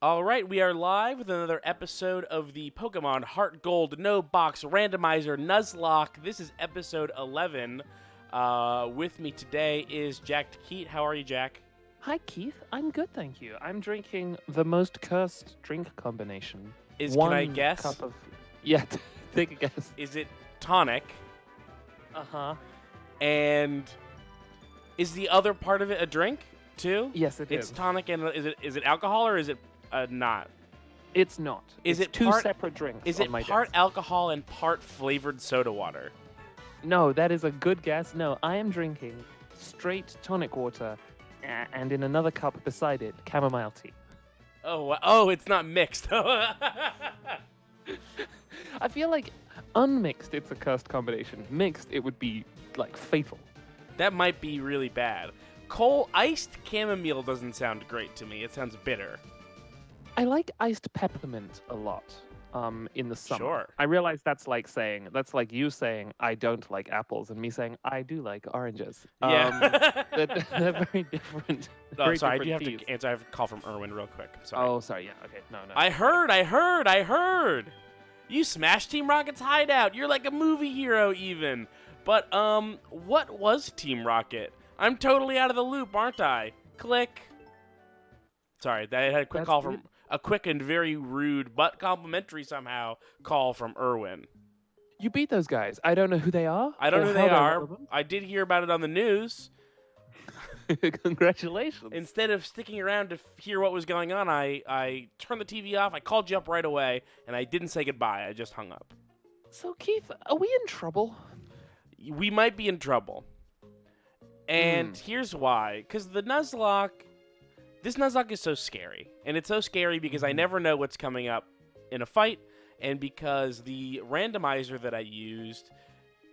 All right, we are live with another episode of the Pokemon HeartGold No Box Randomizer Nuzlocke. This is episode 11. With me today is Jack Keat. How are you, Jack? Hi, Keith. I'm good, thank you. I'm drinking the most cursed drink combination. Can I guess? Cup of... Yeah, take a guess. Is it tonic? Uh-huh. And is the other part of it a drink, too? Yes, It's tonic, and is it alcohol or is it not? It's not. Is it's it two part- separate drinks Is on it my part desk. alcohol and part flavored soda water? No, that is a good guess. No, I am drinking straight tonic water, and in another cup beside it, chamomile tea. Oh, it's not mixed. I feel like unmixed, it's a cursed combination. Mixed, it would be, like, fatal. That might be really bad. Iced chamomile doesn't sound great to me. It sounds bitter. I like iced peppermint a lot. In the summer. Sure. I realize that's like you saying I don't like apples, and me saying I do like oranges. Yeah. They're very different. Oh, very sorry, I different do have teas. to answer. I have a call from Erwin real quick. Sorry. Oh, sorry. Yeah. Okay. No. I heard. You smashed Team Rocket's hideout. You're like a movie hero, even. But what was Team Rocket? I'm totally out of the loop, aren't I? Click. Sorry, I had a quick That's call weird. from a quick and very rude but complimentary somehow call from Erwin. You beat those guys. I don't know who they are. I don't or know who how they they're are. relevant. I did hear about it on the news. Congratulations. Instead of sticking around to hear what was going on, I turned the TV off. I called you up right away, and I didn't say goodbye. I just hung up. So Keith, are we in trouble? We might be in trouble. And here's why. Because this Nuzlocke is so scary. And it's so scary because I never know what's coming up in a fight, and because the randomizer that I used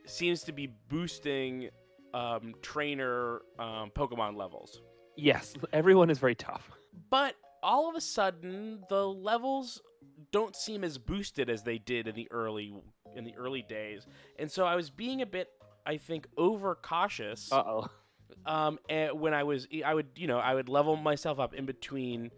seems to be boosting trainer Pokemon levels. Yes. Everyone is very tough. But all of a sudden, the levels don't seem as boosted as they did in the early days, and so I was being a bit, I think, overcautious. Uh-oh. And when I would level myself up in between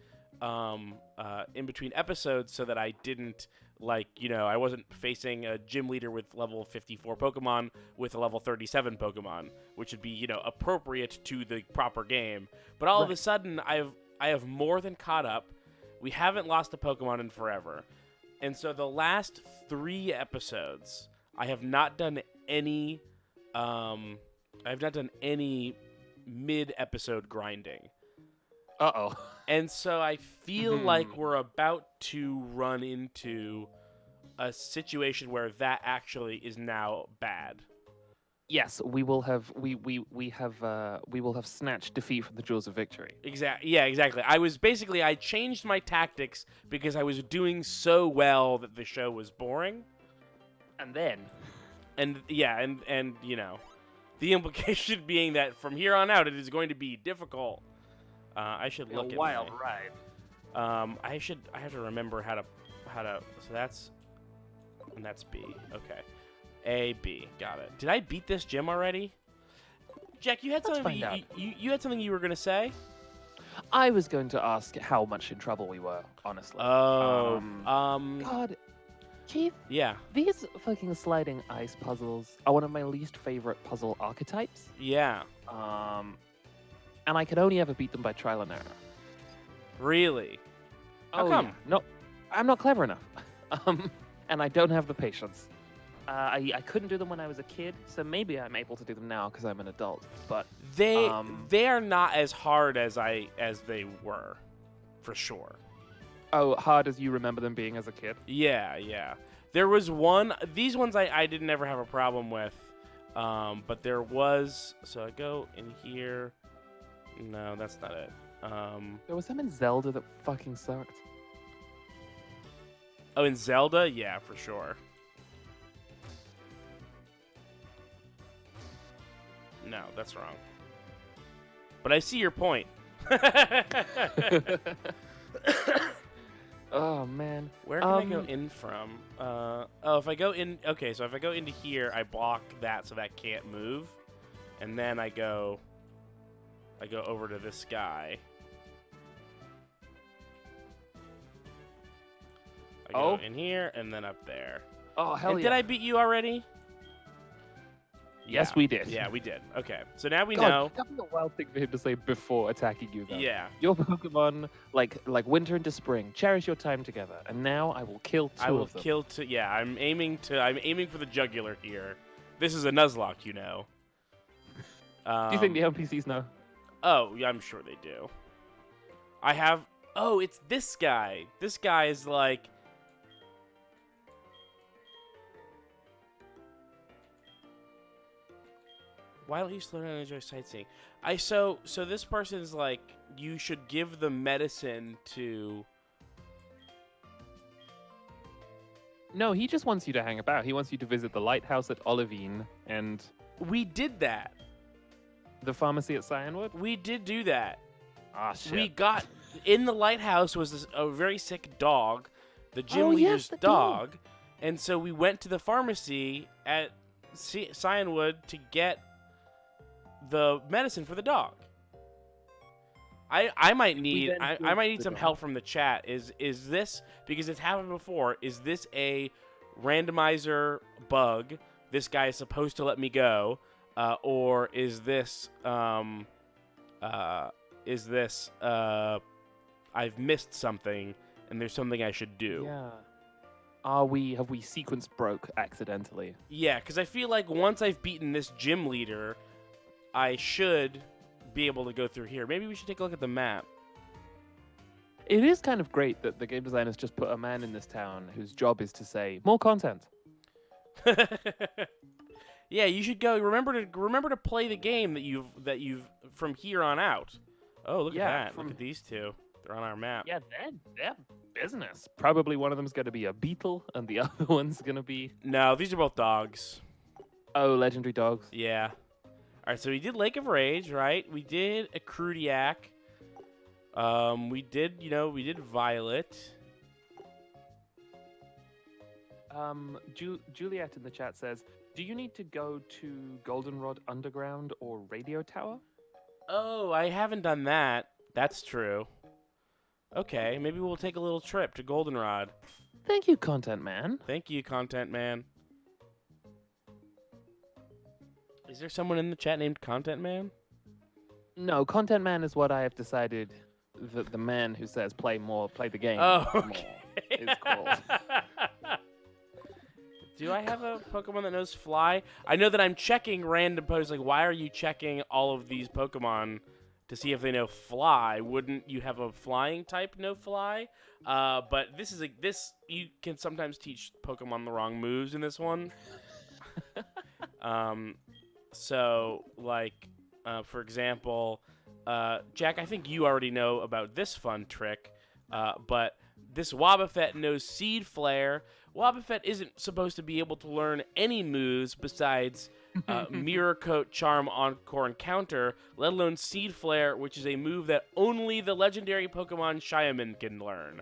episodes so that I didn't I wasn't facing a gym leader with level 54 Pokemon with a level 37 Pokemon, which would be, appropriate to the proper game. But all of a sudden, I have more than caught up. We haven't lost a Pokemon in forever. And so the last 3 episodes, I have not done any mid-episode grinding. Uh-oh. And so I feel like we're about to run into a situation where that actually is now bad. Yes, we will have snatched defeat from the jaws of victory. Exactly. I changed my tactics because I was doing so well that the show was boring. And then the implication being that from here on out it is going to be difficult. I should look at wild ride. I have to remember how to so that's B. Okay. A, B. Got it. Did I beat this gym already? Jack, you had something you had something you were going to say? I was going to ask how much in trouble we were, honestly. Oh. God. Keith, Yeah. these fucking sliding ice puzzles are one of my least favorite puzzle archetypes. Yeah. And I could only ever beat them by trial and error. Really? How come? Yeah. No, I'm not clever enough. And I don't have the patience. I couldn't do them when I was a kid, so maybe I'm able to do them now because I'm an adult. But They are not as hard as they were, for sure. oh, hard as you remember them being as a kid. Yeah. There was one. These ones I didn't ever have a problem with, but there was. So I go in here. No, that's not it. There was some in Zelda that fucking sucked. Oh, in Zelda, yeah, for sure. No, that's wrong. But I see your point. Oh man. Where can I go in from? If I go in, okay, so if I go into here, I block that so that can't move, and then I go over to this guy. go in here and then up there. Oh, hell and yeah. did I beat you already? Yes, we did. Yeah, we did. Okay, so now we God, know. that'd be a wild thing for him to say before attacking you, though. Yeah. Your Pokemon, like winter into spring, cherish your time together. And now I will kill two I will of them. kill two. Yeah, I'm aiming for the jugular here. This is a Nuzlocke, you know. Do you think the NPCs know? Oh, yeah, I'm sure they do. I have. Oh, it's this guy. This guy is like. Why don't you slow down and enjoy sightseeing? So this person's like, you should give the medicine to. No, he just wants you to hang about. He wants you to visit the lighthouse at Olivine and We did that. the pharmacy at Cyanwood. We did do that. Ah, shit. We got in the lighthouse was a very sick dog, the gym Oh, yes, leader's the dog, and so we went to the pharmacy at Cyanwood to get the medicine for the dog. I might need I might need some help from the chat. Is this, because it's happened before? Is this a randomizer bug? This guy is supposed to let me go, or is this I've missed something and there's something I should do? Yeah. Have we sequence broke accidentally? Yeah, because I feel like once I've beaten this gym leader, I should be able to go through here. Maybe we should take a look at the map. It is kind of great that the game designers just put a man in this town whose job is to say more content. Yeah, you should go. Remember to play the game that you've from here on out. Oh, look at that! Look at these two. They're on our map. Yeah, they're business. Probably one of them's going to be a beetle, and the other one's going to be... No, these are both dogs. Oh, legendary dogs. Yeah. All right, so we did Lake of Rage, right? We did a Crudiac. We did Violet. Juliet in the chat says, do you need to go to Goldenrod Underground or Radio Tower? Oh, I haven't done that. That's true. Okay, maybe we'll take a little trip to Goldenrod. Thank you, Content Man. Thank you, Content Man. Is there someone in the chat named Content Man? No, Content Man is what I have decided the man who says play the game Oh, more okay. is called. Do I have a Pokemon that knows Fly? I know that I'm checking random posts. Like, why are you checking all of these Pokemon to see if they know Fly? Wouldn't you have a flying type know Fly? But you can sometimes teach Pokemon the wrong moves in this one. So, like, for example, Jack, I think you already know about this fun trick, but this Wobbuffet knows Seed Flare. Wobbuffet isn't supposed to be able to learn any moves besides Mirror Coat, Charm, Encore, and Counter, let alone Seed Flare, which is a move that only the legendary Pokemon Shiaman can learn.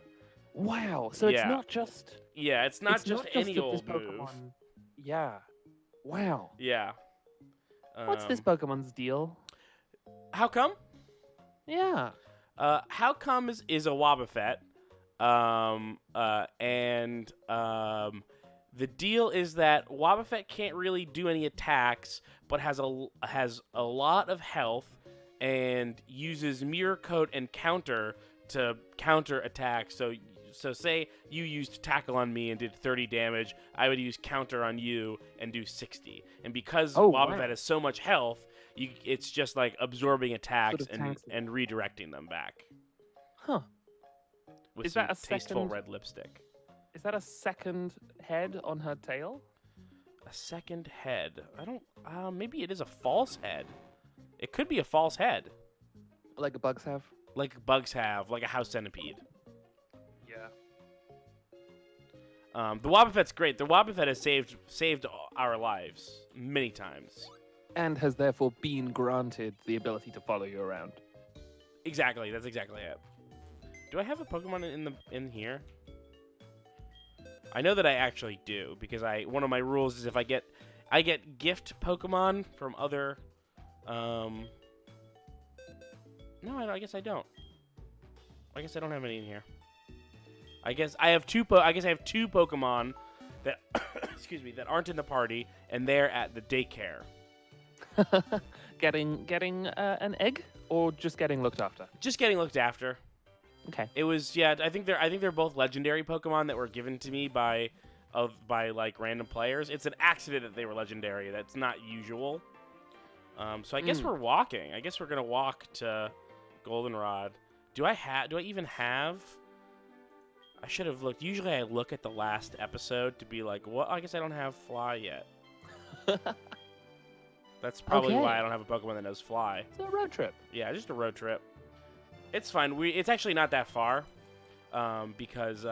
Wow, so it's not just... Yeah, it's not just any that old this move. Pokemon... Yeah. Wow. Yeah. What's this Pokemon's deal? How come? Yeah. How come is a Wobbuffet. The deal is that Wobbuffet can't really do any attacks, but has a lot of health and uses Mirror Coat and Counter to counter attacks. So say you used Tackle on me and did 30 damage, I would use Counter on you and do 60. And because Wobbuffet has so much health, it's just like absorbing attacks and redirecting them back. Huh. With Is some that a tasteful second... red lipstick. Is that a second head on her tail? A second head. I don't... maybe it is a false head. It could be a false head. Like bugs have? Like bugs have. Like a house centipede. Yeah. The Wobbuffet's great. The Wobbuffet has saved our lives many times. And has therefore been granted the ability to follow you around. Exactly. That's exactly it. Do I have a Pokemon in here? I know that I actually do, because one of my rules is if I get gift Pokemon from other no, I guess I don't. I guess I don't have any in here. I guess I have two Pokemon that excuse me, that aren't in the party, and they're at the daycare. Getting an egg, or just getting looked after? Just getting looked after. Okay. It was I think they're both legendary Pokemon that were given to me by like random players. It's an accident that they were legendary. That's not usual. So I guess we're walking. I guess we're gonna walk to Goldenrod. Do I even have? I should have looked. Usually I look at the last episode to be like, what? I guess I don't have Fly yet. That's probably why I don't have a Pokemon that knows Fly. It's a road trip. Yeah, just a road trip. It's fine. It's actually not that far, because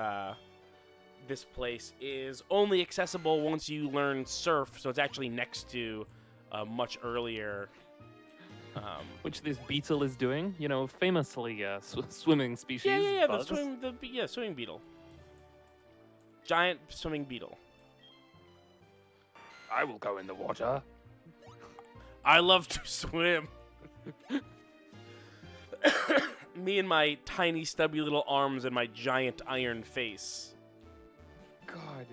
this place is only accessible once you learn Surf. So it's actually next to a much earlier. Which this beetle is doing, famously swimming species. Yeah, bugs. the swimming beetle. Giant swimming beetle. I will go in the water. I love to swim. Me and my tiny, stubby little arms and my giant iron face. God,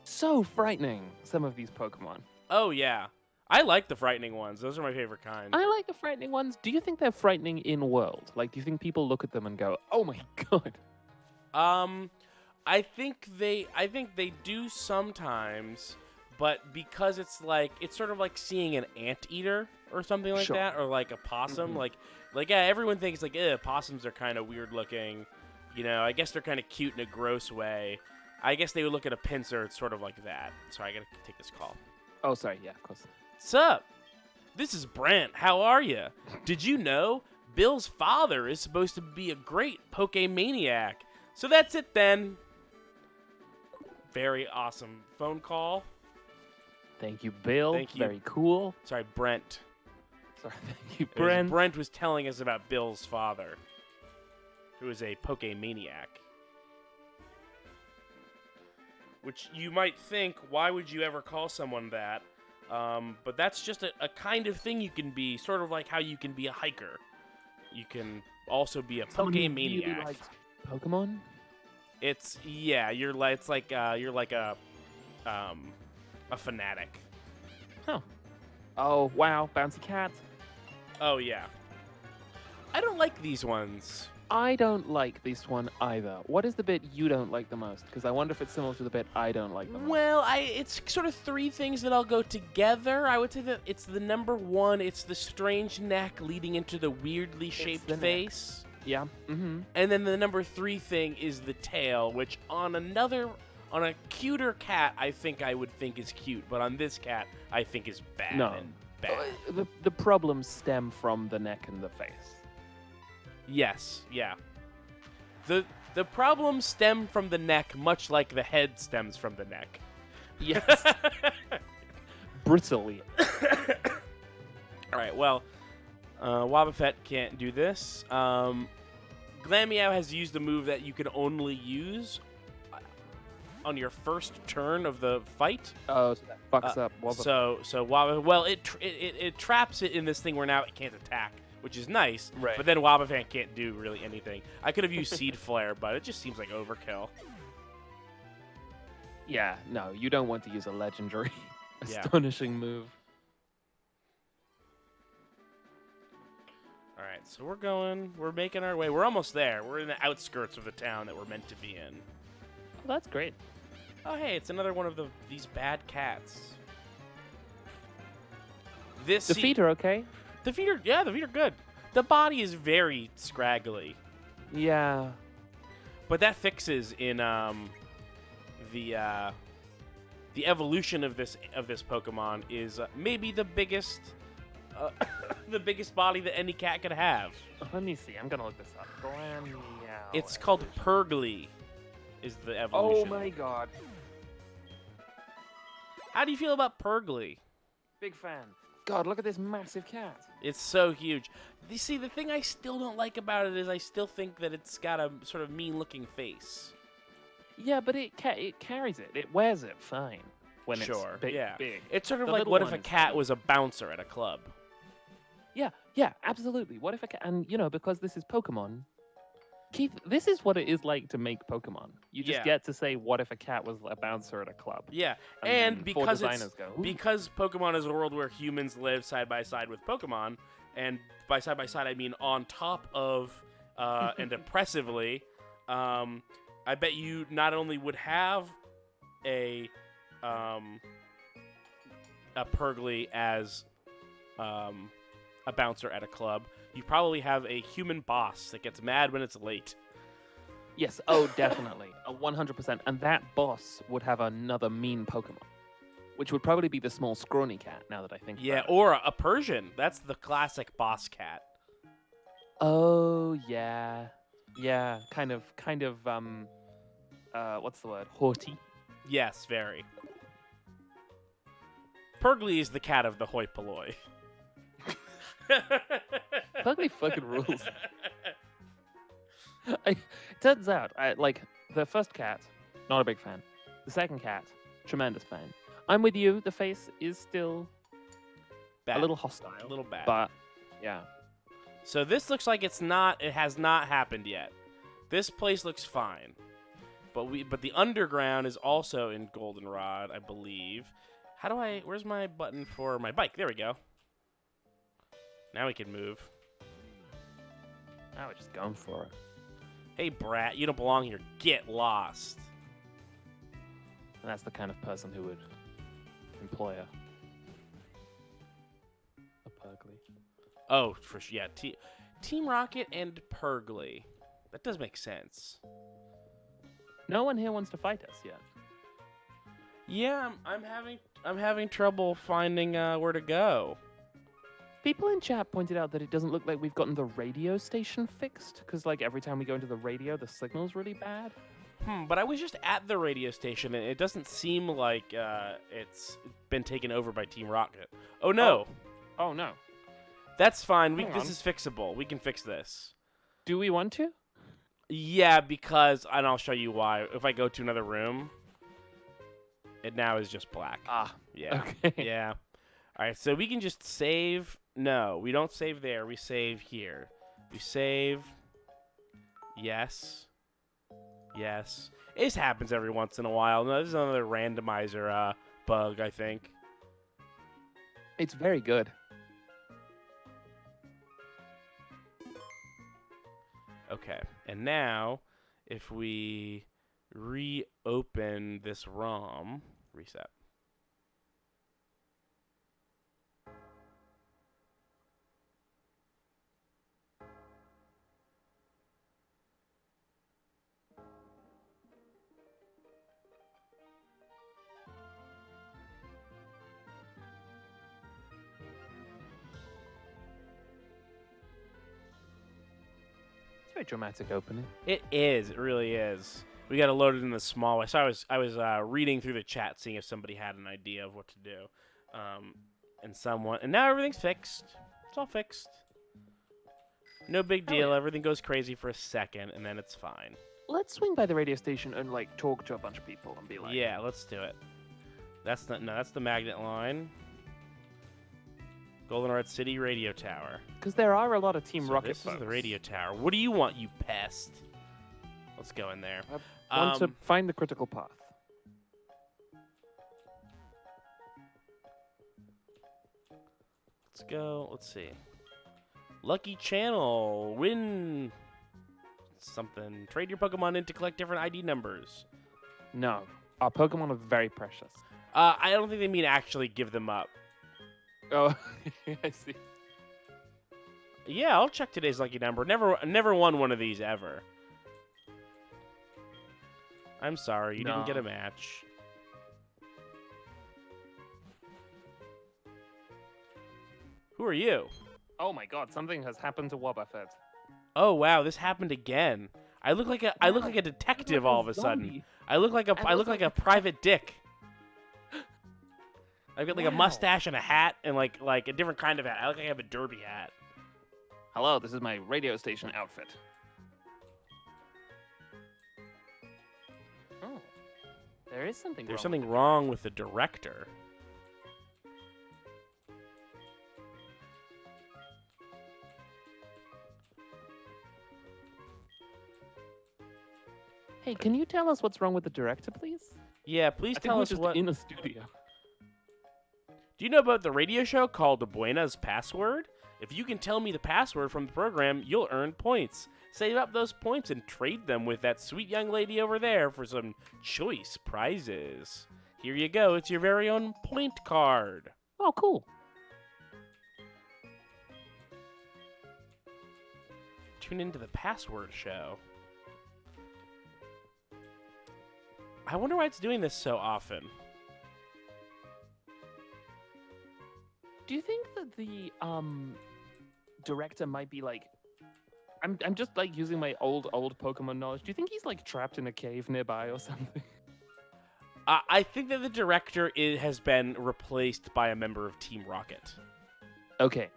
so frightening, some of these Pokemon. Oh, yeah. I like the frightening ones. Those are my favorite kind. I like the frightening ones. Do you think they're frightening in world? Like, do you think people look at them and go, "Oh my god"? I think they do sometimes, but because it's sort of like seeing an anteater or something like that, or like a possum. Like everyone thinks like, possums are kind of weird looking. I guess they're kind of cute in a gross way. I guess they would look at a pincer. It's sort of like that. Sorry, I gotta take this call. Oh, sorry. Yeah, of course. What's up? This is Brent. How are you? Did you know Bill's father is supposed to be a great Pokemaniac? So that's it then. Very awesome phone call. Thank you, Bill. Thank you. Very cool. Sorry, Brent. Sorry, thank you, Brent. Brent was telling us about Bill's father, who is a Pokemaniac. Which you might think, why would you ever call someone that? But that's just a kind of thing you can be, sort of like how you can be a hiker. You can also be a Pokemaniac. Really likes Pokemon? You're like a fanatic. Huh. Oh, wow, bouncy cat. Oh yeah. I don't like these ones. I don't like this one either. What is the bit you don't like the most? Because I wonder if it's similar to the bit I don't like the most. Well, it's sort of three things that all go together. I would say that it's the number one. It's the strange neck leading into the weirdly shaped face. Yeah. Mm-hmm. And then the number three thing is the tail, which on a cuter cat, I think I would think is cute, but on this cat, I think is bad. No. And bad. The problems stem from the neck and the face. Yes, yeah. The problems stem from the neck, much like the head stems from the neck. Yes. Bristly. All right, well, Wobbuffet can't do this. Glameow has used a move that you can only use on your first turn of the fight. Oh, so that fucks up Wobbuffet. So Wobbuffet, well, it traps it in this thing where now it can't attack, which is nice. Right. But then Wobbuffet can't do really anything. I could have used Seed Flare, but it just seems like overkill. Yeah, no, you don't want to use a legendary Yeah. astonishing move. All right, so we're making our way. We're almost there. We're in the outskirts of the town that we're meant to be in. Oh, that's great. Oh, hey, it's another one of these bad cats. The feet are okay. The feet are good. The body is very scraggly. Yeah. But that fixes in the evolution of this Pokemon is maybe the biggest body that any cat could have. Let me see. I'm gonna look this up. It's called Purgly. Is the evolution? Oh my god. How do you feel about Purgly? Big fan. God, look at this massive cat. It's so huge. You see, the thing I still don't like about it is I still think that it's got a sort of mean-looking face. Yeah, but it carries it. It wears it fine when Sure, it's big. yeah. Big. It's sort of The like little what if one a is cat fine. was a bouncer at a club? Yeah, absolutely. What if a cat? And because this is Pokemon, Keith, this is what it is like to make Pokemon. You just Yeah. get to say, "What if a cat was a bouncer at a club?" Yeah, And and then four because designers go, "Ooh." because Pokemon is a world where humans live side by side with Pokemon, and by side I mean on top of and oppressively, I bet you not only would have a Purgly as a bouncer at a club, you probably have a human boss that gets mad when it's late. Yes, oh, definitely. 100%. And that boss would have another mean Pokemon, which would probably be the small scrawny cat, now that I think Yeah, about it. or a Persian. That's the classic boss cat. Oh, yeah. Yeah, kind of, what's the word? Haughty. Yes, very. Purgly is the cat of the hoi polloi. Pugly fucking rules. Turns out, like, the first cat, not a big fan. The second cat, tremendous fan. I'm with you, the face is still Bad. a little hostile. A little bad. But, yeah. So this looks like it has not happened yet. This place looks fine. But the underground is also in Goldenrod, I believe. Where's my button for my bike? There we go. Now we can move. Now we're just going for it. Hey, brat, you don't belong here. Get lost. And that's the kind of person who would employ a Pugly. Oh, yeah. Team Rocket and Purgly. That does make sense. No one here wants to fight us yet. Yeah, I'm having trouble finding where to go. People in chat pointed out that it doesn't look like we've gotten the radio station fixed, because like every time we go into the radio, the signal's really bad. But I was just at the radio station, and it doesn't seem like it's been taken over by Team Rocket. Oh no! Oh no! That's fine. Hang This is fixable. We can fix this. Do we want to? Yeah, because and I'll show you why. If I go to another room, it now is just black. Ah, Yeah. okay. Yeah. All right, so we can just save. No, we don't save there. We save here. We save. Yes. Yes. This happens every once in a while. No, this is another randomizer bug, I think. It's very good. Okay, and now if we reopen this ROM, reset. It's a very dramatic opening. It is. It really is. We got to load it in the small way. So I was reading through the chat, seeing if somebody had an idea of what to do, and now everything's fixed. It's all fixed. No big deal. yeah. Everything goes crazy for a second, and then it's fine. Let's swing by the radio station and like talk to a bunch of people and be like, Yeah, let's do it. That's the magnet line. Goldenrod City Radio Tower. because there are a lot of Team So Rocket this is folks. the radio tower. What do you want, you pest? Let's go in there. I want to find the critical path. Let's go. Let's see. Lucky Channel. Win something. Trade your Pokemon in to collect different ID numbers. No, our Pokemon are very precious. I don't think they mean actually give them up. Oh, I see. Yeah, I'll check today's lucky number. Never won one of these ever. I'm sorry, you didn't get a match. Who are you? Oh my God, something has happened to Wobbuffet. Oh wow, this happened again. I look like a detective all of a sudden. I look like a private dick. I've got like a mustache and a hat and like a different kind of hat. I look like I have a derby hat. Hello, this is my radio station outfit. Oh, there is something. There's wrong something with wrong with the director. Hey, can you tell us what's wrong with the director, please? Yeah, please I think tell we're us just what. in a studio. Do you know about the radio show called Buena's Password? If you can tell me the password from the program, you'll earn points. Save up those points and trade them with that sweet young lady over there for some choice prizes. Here you go. It's your very own point card. Oh, cool. Tune into the Password Show. I wonder why it's doing this so often. Do you think that the director might be like? I'm just like using my old Pokemon knowledge. Do you think he's like trapped in a cave nearby or something? I think that the director has been replaced by a member of Team Rocket. Okay.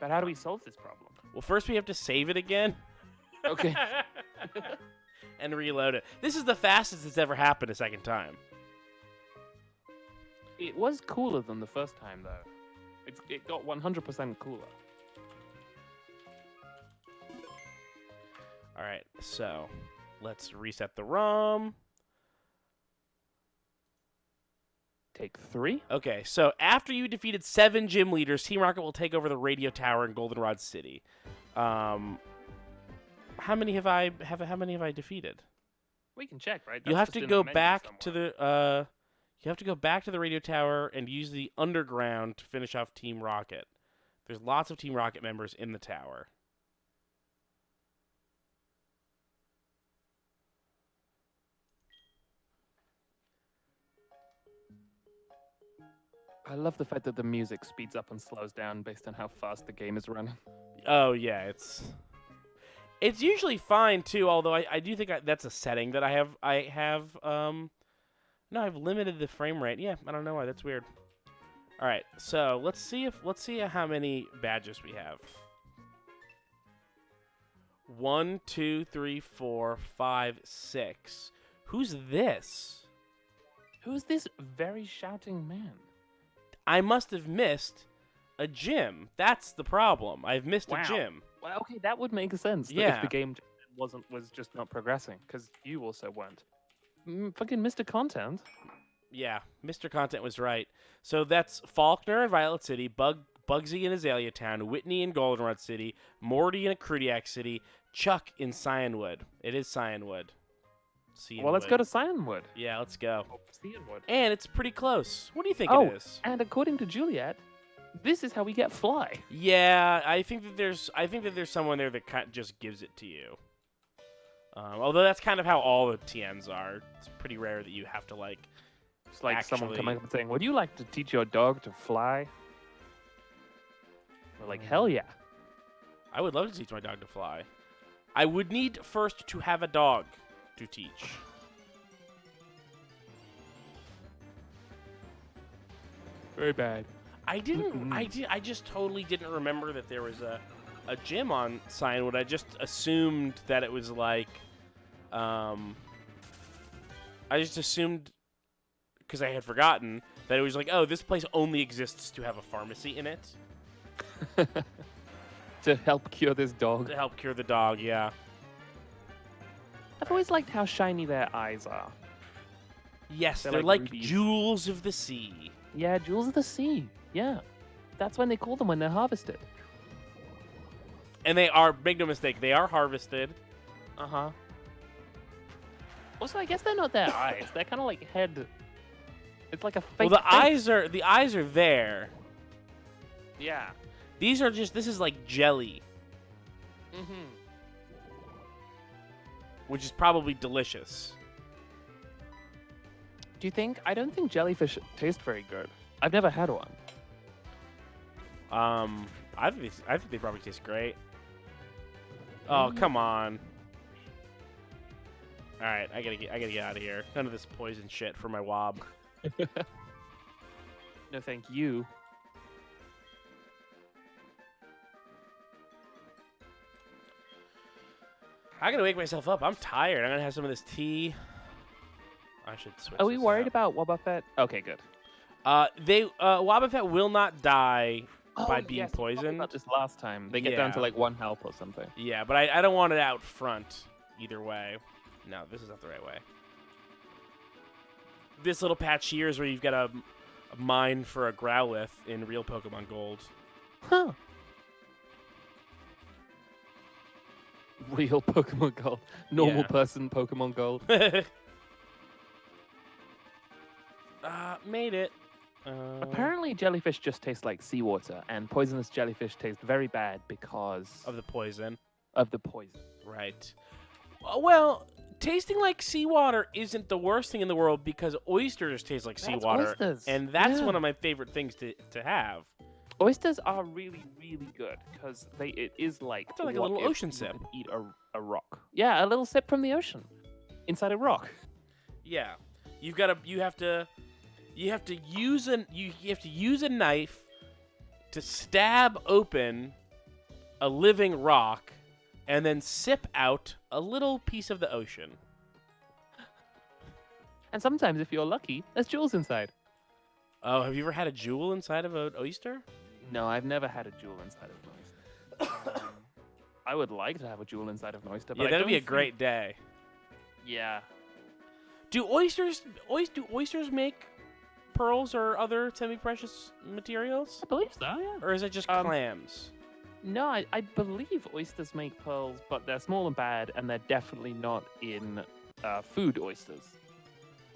But how do we solve this problem? Well, first we have to save it again. Okay. And reload it. This is the fastest it's ever happened a second time. It was cooler than the first time, though. It got 100% cooler. All right, so let's reset the ROM. Take 3. Okay, so after you defeated 7 gym leaders, Team Rocket will take over the radio tower in Goldenrod City. How many have I defeated? We can check, right? You That's have just to in go the menu back to somewhere. the you have to go back to the radio tower and use the underground to finish off Team Rocket. There's lots of Team Rocket members in the tower. I love the fact that the music speeds up and slows down based on how fast the game is running. Oh yeah, it's usually fine too. Although I do think that's a setting that I have. No, I've limited the frame rate. Yeah, I don't know why. That's weird. All right, so let's see how many badges we have. 1, 2, 3, 4, 5, 6. Who's this? Who's this very shouting man? I must have missed a gym. That's the problem. I've missed Wow. a gym. Well, okay, that would make sense. That Yeah. If the game was just not progressing, because you also weren't. Fucking Mr. Content. Yeah, Mr. Content was right. So that's Faulkner in Violet City, Bugsy in Azalea Town, Whitney in Goldenrod City, Morty in Acrudiac City, Chuck in Cyanwood. It is Cyanwood. Well, let's go to Cyanwood. Yeah, let's go. Cyanwood. And it's pretty close. What do you think Oh, it is? and according to Juliet, this is how we get Fly. Yeah, I think that there's someone there that just gives it to you. Although that's kind of how all the TNs are. It's pretty rare that you have to like. It's like someone actually- coming up and saying, "Would you like to teach your dog to fly?" We're like, "Hell yeah!" I would love to teach my dog to fly. I would need first to have a dog to teach. Very bad. I just totally didn't remember that there was a gym on Cyanwood. I just assumed that it was like, I just assumed, because I had forgotten, that it was like, oh, this place only exists to have a pharmacy in it. To help cure this dog. To help cure the dog, yeah. I've always liked how shiny their eyes are. Yes, They're they're like like rubies. jewels of the sea. Yeah, jewels of the sea. Yeah. That's when they call them when they're harvested. And they are, make no mistake, they are harvested. Uh-huh. Also, I guess they're not their eyes. They're kind of like head. It's like a fake Well, face. the eyes are there. Yeah. These are just, this is like jelly, Mm-hmm. which is probably delicious. Do you think? I don't think jellyfish taste very good. I've never had one. I think they probably taste great. Oh, come on. All right, I gotta get out of here. None of this poison shit for my wob. No, thank you. I gotta wake myself up. I'm tired. I'm gonna have some of this tea. I should switch. Are we this worried up. about Wobbuffet? Okay, good. Wobbuffet will not die by being yes, you talked poisoned. about this last time. They get down to Yeah. like 1 health or something. Yeah, but I don't want it out front either way. No, this is not the right way. This little patch here is where you've got a mine for a Growlithe in real Pokemon Gold. Huh. Real Pokemon Gold. Normal Yeah. person Pokemon Gold. Made it. Apparently, jellyfish just taste like seawater, and poisonous jellyfish taste very bad because Of the poison. of the poison. Right. Well, tasting like seawater isn't the worst thing in the world because oysters taste like That's seawater. oysters. And that's Yeah. one of my favorite things to have. Oysters are really, really good because it is like It's like a what little if ocean you sip. could eat a rock. Yeah, a little sip from the ocean inside a rock. Yeah. You have to use a knife to stab open a living rock and then sip out a little piece of the ocean. And sometimes, if you're lucky, there's jewels inside. Oh, have you ever had a jewel inside of an oyster? No, I've never had a jewel inside of an oyster. I would like to have a jewel inside of an oyster, but Yeah, I that'd be a don't great day. Yeah. Do oysters make pearls or other semi-precious materials? I believe so, yeah. Or is it just clams? No, I believe oysters make pearls, but they're small and bad, and they're definitely not in food oysters.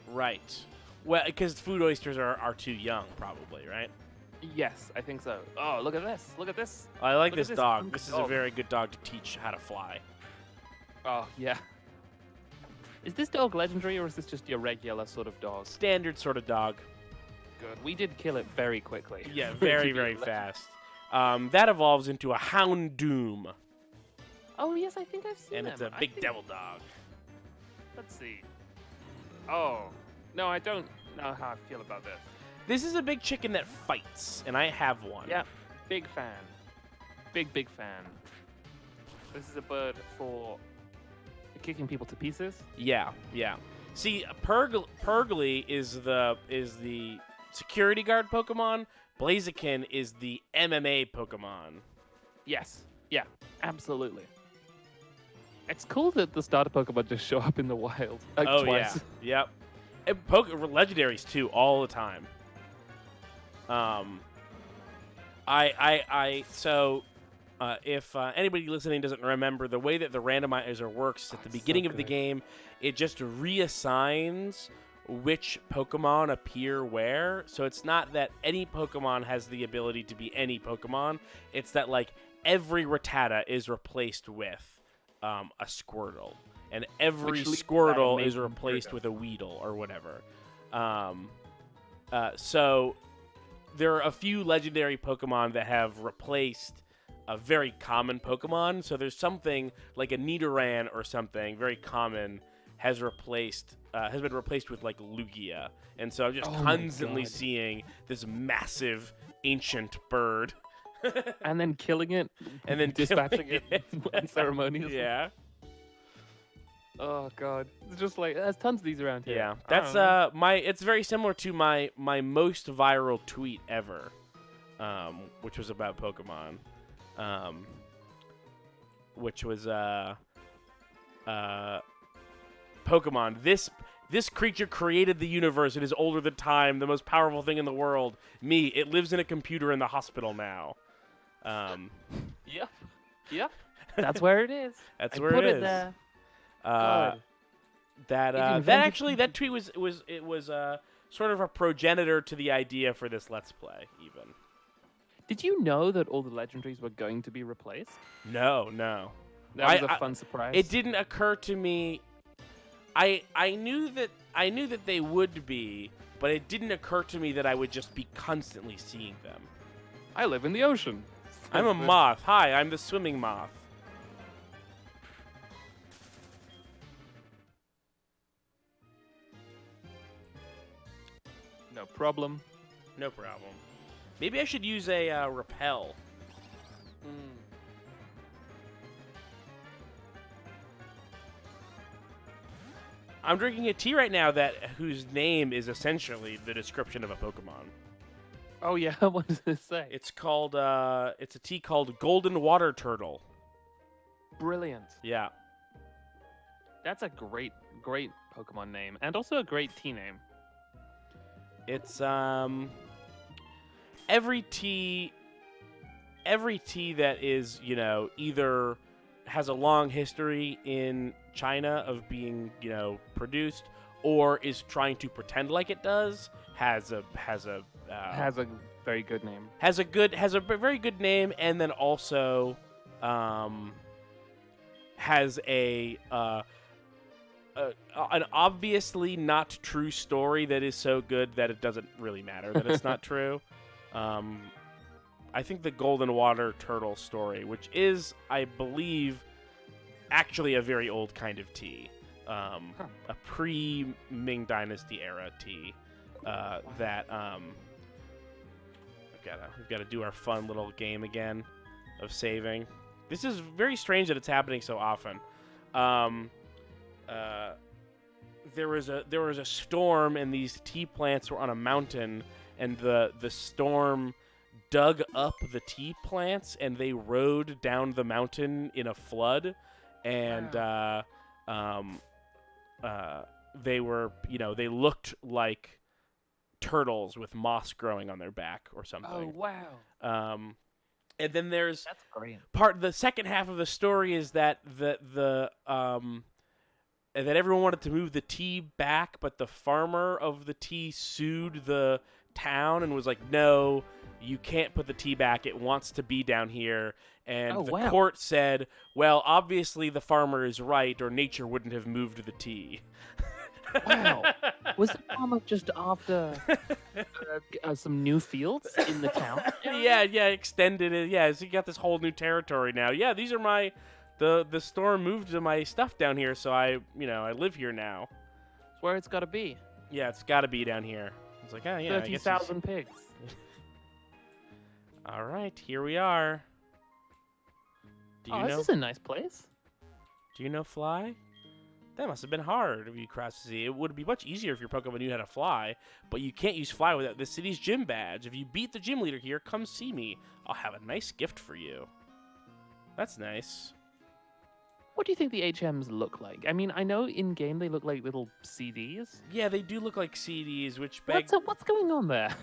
Right. Well, because food oysters are too young, probably, right? Yes, I think so. Oh, look at this. Look at this. I like Look at this this dog. punk This is a dog. very good dog to teach how to fly. Oh, yeah. Is this dog legendary, or is this just your regular sort of dog? Standard sort of dog. Good. We did kill it very quickly. Yeah, very, very fast. That evolves into a Houndoom, Oh, yes, I think I've seen and it's a them. I big think- devil dog. Let's see. Oh. No, I don't know how I feel about this. This is a big chicken that fights, and I have one. Yeah, big fan. Big fan. This is a bird for kicking people to pieces. Yeah, yeah. See, Purgly is the security guard Pokemon. Blaziken is the MMA Pokemon. Yes. Yeah, absolutely. It's cool that the starter Pokemon just show up in the wild. Like Oh twice. yeah, yep. And legendaries too, all the time. If anybody listening doesn't remember, the way that the randomizer works at the beginning of the game, it just reassigns which Pokemon appear where. So it's not that any Pokemon has the ability to be any Pokemon. It's that like every Rattata is replaced with a Squirtle, and every Which leads to that Squirtle is amazing replaced Gyarados. with a Weedle or whatever. So there are a few legendary Pokemon that have replaced a very common Pokemon. So there's something like a Nidoran or something very common has been replaced with like Lugia, and so I'm just Oh my constantly God. seeing this massive ancient bird, And then killing it, and then dispatching killing it unceremoniously. Yeah, Oh god, it's just like there's tons of these around here. yeah. I That's don't know. It's very similar to my most viral tweet ever, which was about Pokemon, which was Pokemon. This creature created the universe. It is older than time, the most powerful thing in the world. Me, it lives in a computer in the hospital now. Yep. Yep. That's where it is. That's I where put it it is. there. Uh, God. that tweet was sort of a progenitor to the idea for this Let's Play. Even Did you know that all the legendaries were going to be replaced? no. That was a fun surprise. It didn't occur to me. I knew that they would be, but it didn't occur to me that I would just be constantly seeing them. I live in the ocean. I'm a moth. Hi, I'm the swimming moth. No problem. No problem. Maybe I should use a repel. I'm drinking a tea right now whose name is essentially the description of a Pokemon. Oh yeah, what does it say? It's called it's a tea called Golden Water Turtle. Brilliant. Yeah. That's a great Pokemon name, and also a great T name. It's every T that is, either has a long history in China of being, produced, or is trying to pretend like it does, has a Very good name. has a very good name, and then also has an obviously not true story that is so good that it doesn't really matter that it's not true. I think the Golden Water Turtle story, which is, I believe, actually a very old kind of tea, a pre-Ming Dynasty era tea, that we've got to do our fun little game again of saving. This is very strange that it's happening so often. There was a storm, and these tea plants were on a mountain, and the storm dug up the tea plants, and they rode down the mountain in a flood, and they were, they looked like turtles with moss growing on their back or something. Oh wow! And then there's That's great. the second half of the story is that that everyone wanted to move the tea back, but the farmer of the tea sued the town and was like, no, you can't put the tea back. It wants to be down here. And court said, well, obviously the farmer is right, or nature wouldn't have moved the tea. Wow. Was the farmer just after some new fields in the town? Yeah, extended it. Yeah, so you got this whole new territory now. Yeah, these are my... The storm moved my stuff down here, so I live here now. It's where it's got to be. Yeah, it's got to be down here. It's like, oh, yeah. 30,000 pigs. All right, here we are. This is a nice place. Do you know fly? That must have been hard if you crossed the sea. It would be much easier if your Pokemon knew how to fly, but you can't use fly without the city's gym badge. If you beat the gym leader here, come see me. I'll have a nice gift for you. That's nice. What do you think the HMs look like? I mean, I know in-game they look like little CDs. Yeah, they do look like CDs, which beg... What's going on there?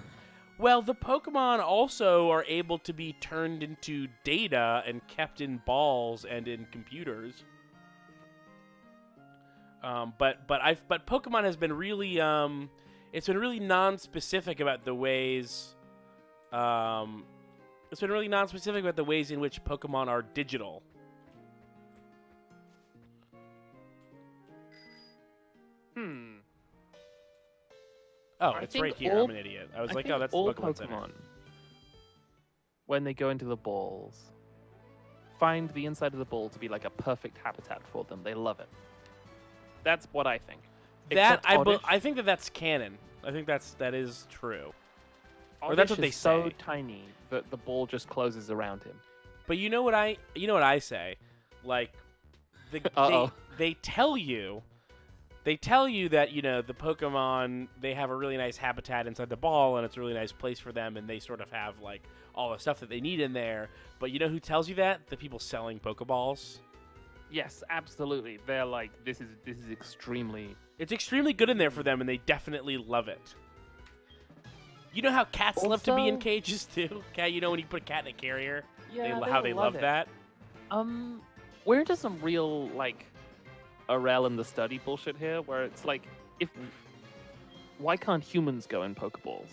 Well, the Pokemon also are able to be turned into data and kept in balls and in computers. But Pokemon has been really it's been really non-specific about the ways in which Pokemon are digital. Oh, it's right here. I'm an idiot. I was like, oh, that's the Pokemon Center. When they go into the balls, find the inside of the ball to be like a perfect habitat for them. They love it. That's what I think. I think that's canon. I think that is true. Or that's what they say. So tiny that the ball just closes around him. But you know what I say? Like, they tell you that, the Pokemon, they have a really nice habitat inside the ball, and it's a really nice place for them, and they sort of have, like, all the stuff that they need in there. But you know who tells you that? The people selling Pokeballs. Yes, absolutely. They're like, this is extremely... It's extremely good in there for them, and they definitely love it. You know how cats love to be in cages, too? Cat, when you put a cat in a carrier? Yeah, how they love that? We're into some real, like... Arel and the study bullshit here, where it's like, why can't humans go in Pokeballs?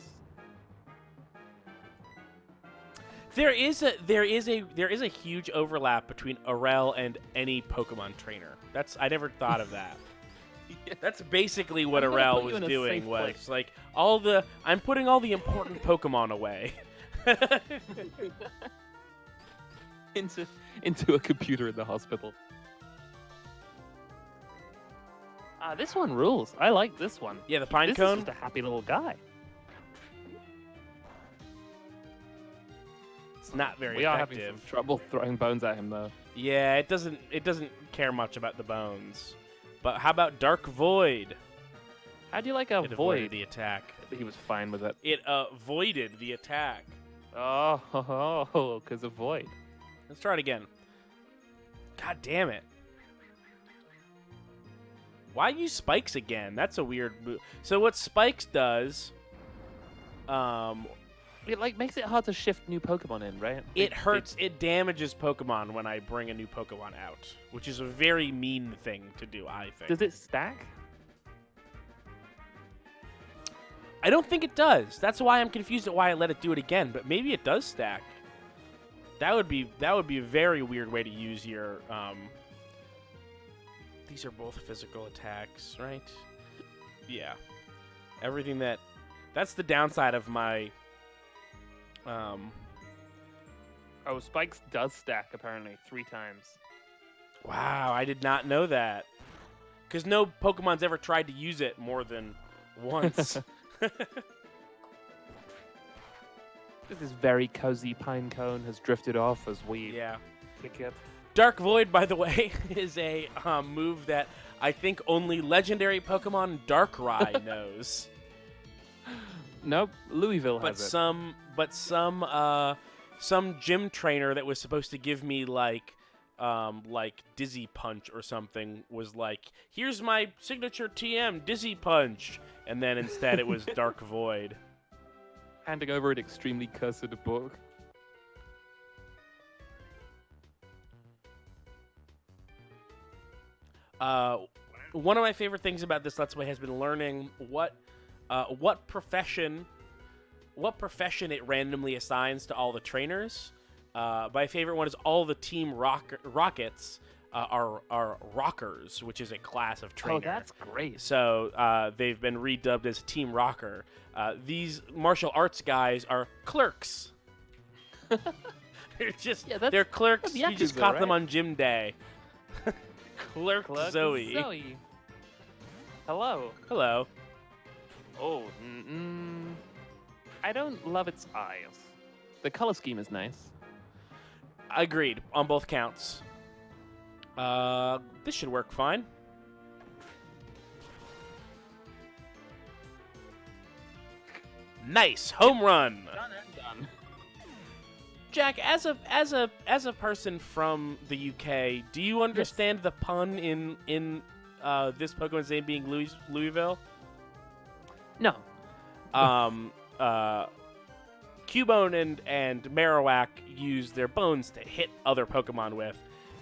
There is a huge overlap between Arel and any Pokemon trainer. I never thought of that. Yeah. That's basically what Arel was doing. Was like I'm putting all the important Pokemon away. into a computer in the hospital. This one rules. I like this one. Yeah, the pine cone. This is just a happy little guy. It's not very effective. We are having some trouble throwing bones at him, though. Yeah, it doesn't care much about the bones. But how about Dark Void? How do you like a It void? avoided the attack. He was fine with it. It avoided the attack. Oh, because of void. Let's try it again. God damn it. Why use Spikes again? That's a weird move. So what Spikes does, It like makes it hard to shift new Pokemon in, right? it hurts. It damages Pokemon when I bring a new Pokemon out, which is a very mean thing to do, I think. Does it stack? I don't think it does. That's why I'm confused at why I let it do it again. But maybe it does stack. That would be a very weird way to use your. These are both physical attacks, right? Yeah. Everything that. That's the downside of my. Oh, Spikes does stack apparently 3 times. Wow, I did not know that. Because no Pokemon's ever tried to use it more than once. This very cozy pine cone has drifted off as we Yeah. kick it. Dark Void, by the way, is a move that I think only legendary Pokemon Darkrai knows. Nope, Louisville But has it. some gym trainer that was supposed to give me like Dizzy Punch or something was like, here's my signature TM, Dizzy Punch, and then instead it was Dark Void. Handing over an extremely cursed book. One of my favorite things about this Let's Play has been learning what profession it randomly assigns to all the trainers. My favorite one is all the Team Rockets are Rockers, which is a class of trainer. Oh, that's great. So they've been redubbed as Team Rocker. These martial arts guys are clerks. They're clerks. You just Yakuza, caught them right? on gym day. Clerk Zoe. Hello. Hello. Oh, I don't love its eyes. The color scheme is nice. Agreed on both counts. This should work fine. Nice home run. Done and done. Jack, as a person from the UK, do you understand the pun in this Pokemon's name being Louisville? No. Cubone and Marowak use their bones to hit other Pokemon with.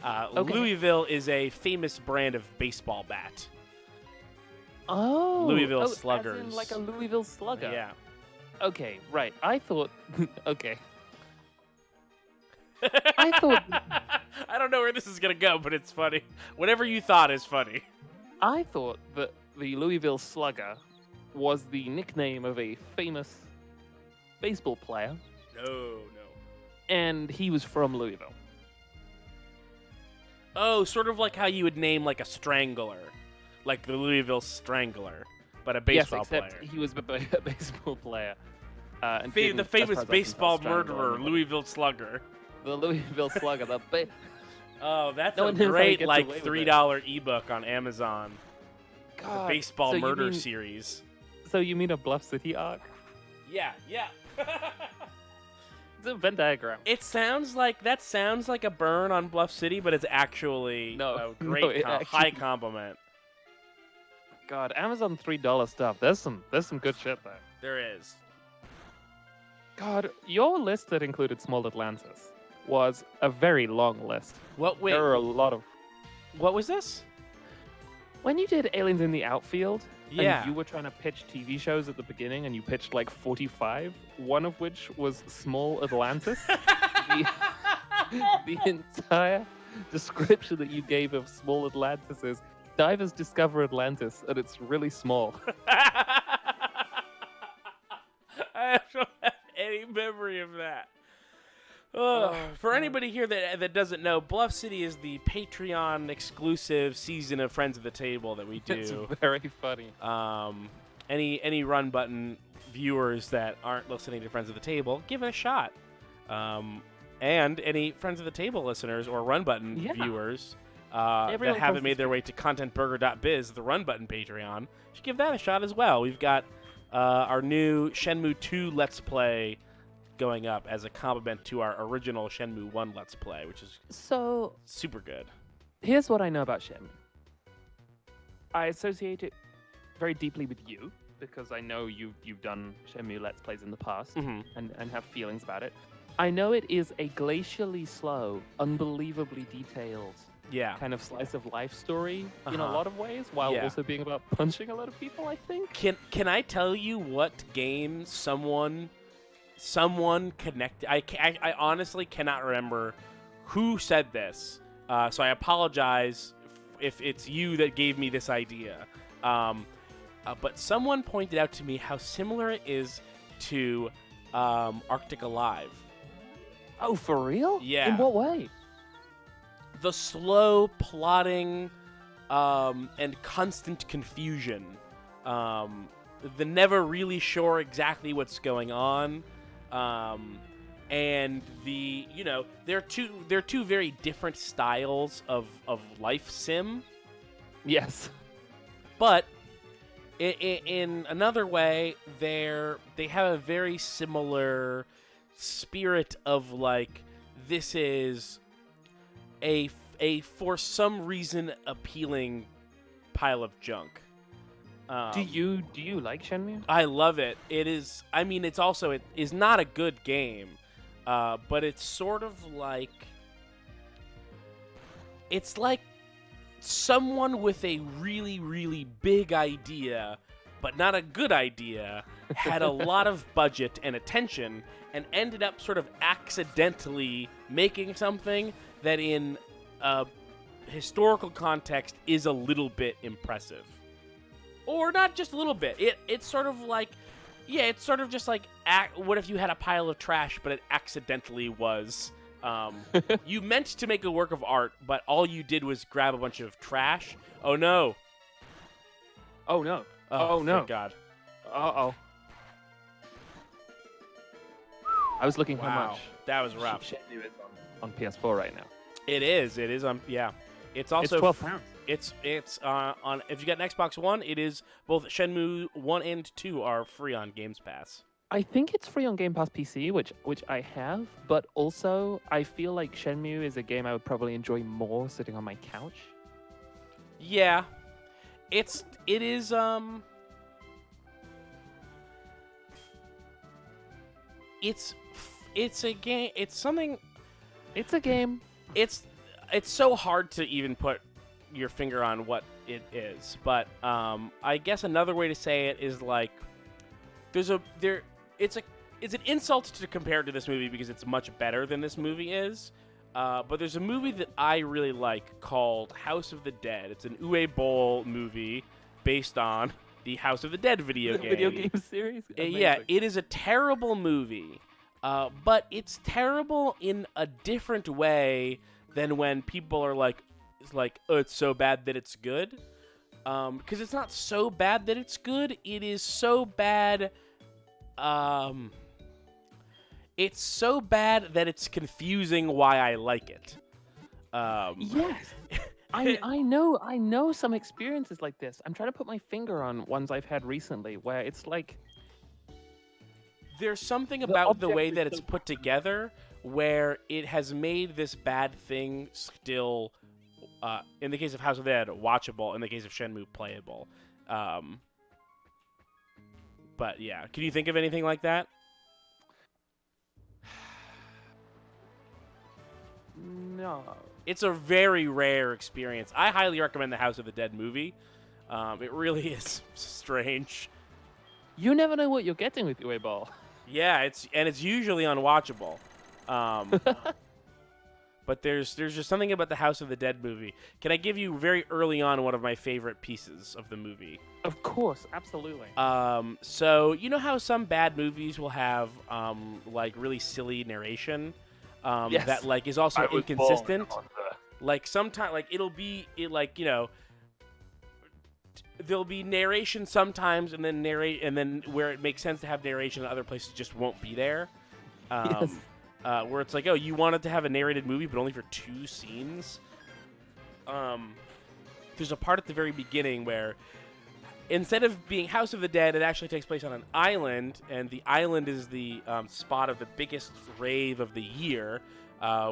Okay. Louisville is a famous brand of baseball bat. Oh. Louisville As Sluggers. in like a Louisville Slugger. Yeah. Okay, right. I thought. Okay. I thought. I don't know where this is gonna go, but it's funny. Whatever you thought is funny. I thought that the Louisville Slugger was the nickname of a famous baseball player, No. and he was from Louisville. Oh, sort of like how you would name like a strangler, like the Louisville Strangler, but a baseball yes, except player. he was a baseball player. And The didn't, as famous far as I can baseball tell, strangle murderer, anybody. Louisville Slugger. The Louisville Slugger. Oh, that's No a one knows how he great gets like away with it. $3 ebook on Amazon. The God. baseball So you murder mean- series. So you mean a Bluff City arc? Yeah. It's a Venn diagram. It sounds like a burn on Bluff City, but it's actually No, a no, great it high actually- compliment. God, Amazon $3 stuff. There's some good shit there. There is. God, your list that included Small Atlantis was a very long list. What? Wait. There are a lot of. What was this? When you did Aliens in the Outfield, Yeah. and you were trying to pitch TV shows at the beginning, and you pitched like 45, one of which was Small Atlantis. The entire description that you gave of Small Atlantis is divers discover Atlantis, and it's really small. I don't have any memory of that. For anybody here that doesn't know, Bluff City is the Patreon exclusive season of Friends of the Table that we It's do. very funny. Any Run Button viewers that aren't listening to Friends of the Table, give it a shot. And any Friends of the Table listeners or Run Button Yeah. viewers Everyone that haven't comes made to their way to contentburger.biz, the Run Button Patreon, should give that a shot as well. We've got our new Shenmue 2 Let's Play going up as a complement to our original Shenmue 1 Let's Play, which is So super good. here's what I know about Shenmue. I associate it very deeply with you because I know you've done Shenmue Let's Plays in the past Mm-hmm. and have feelings about it. I know it is a glacially slow, unbelievably detailed Yeah. kind of slice of life story in a Uh-huh. lot of ways, while Yeah. also being about punching a lot of people, I think. Can I tell you what game someone connected? I honestly cannot remember who said this, so I apologize if it's you that gave me this idea. But someone pointed out to me how similar it is to Arctic Alive. Oh, for real? Yeah. In what way? The slow plotting and constant confusion. The never really sure exactly what's going on. And they're two very different styles of life sim. Yes. But in another way, they have a very similar spirit of like, this is a for some reason appealing pile of junk. Do you like Shenmue? I love it. It is. I mean, it is not a good game, but it's sort of like, it's like someone with a really, really big idea, but not a good idea, had a lot of budget and attention, and ended up sort of accidentally making something that in a historical context is a little bit impressive. Or not just a little bit. It's sort of like, yeah, it's sort of just like, what if you had a pile of trash, but it accidentally was... you meant to make a work of art, but all you did was grab a bunch of trash. Oh no! Oh no! Oh no! Thank God! Uh-oh. I was looking how Wow, much that was rough. Shenmue is on PS4 right now. It is. It is on. Yeah, it's also It's £12. It's on. If you got an Xbox One, it is both Shenmue 1 and 2 are free on Games Pass. I think it's free on Game Pass PC, which I have, but also I feel like Shenmue is a game I would probably enjoy more sitting on my couch. Yeah, it is. It's a game. It's something. It's a game. It's so hard to even put your finger on what it is, but I guess another way to say it is like it's an insult to compare to this movie because it's much better than this movie is. But there's a movie that I really like called House of the Dead. It's an Uwe Boll movie based on the House of the Dead video game. Video game series? Yeah, it is a terrible movie, but it's terrible in a different way than when people are like, oh, it's so bad that it's good. Because it's not so bad that it's good. It is so bad. It's so bad that it's confusing why I like it. Yes. I know some experiences like this. I'm trying to put my finger on ones I've had recently where it's like there's something about the way object that is it's so put together where it has made this bad thing still, in the case of House of the Dead, watchable. In the case of Shenmue, playable. But yeah, can you think of anything like that? no. It's a very rare experience. I highly recommend the House of the Dead movie. It really is strange. You never know what you're getting with Uwe Boll. Yeah, it's usually unwatchable. But there's just something about the House of the Dead movie. Can I give you very early on one of my favorite pieces of the movie? Of course, absolutely. So you know how some bad movies will have like really silly narration Yes. that like is also inconsistent. Like sometimes like there'll be narration sometimes and then where it makes sense to have narration in other places just won't be there. Yes. Where it's like, oh, you wanted to have a narrated movie, but only for 2 scenes. There's a part at the very beginning where instead of being House of the Dead, it actually takes place on an island, and the island is the spot of the biggest rave of the year,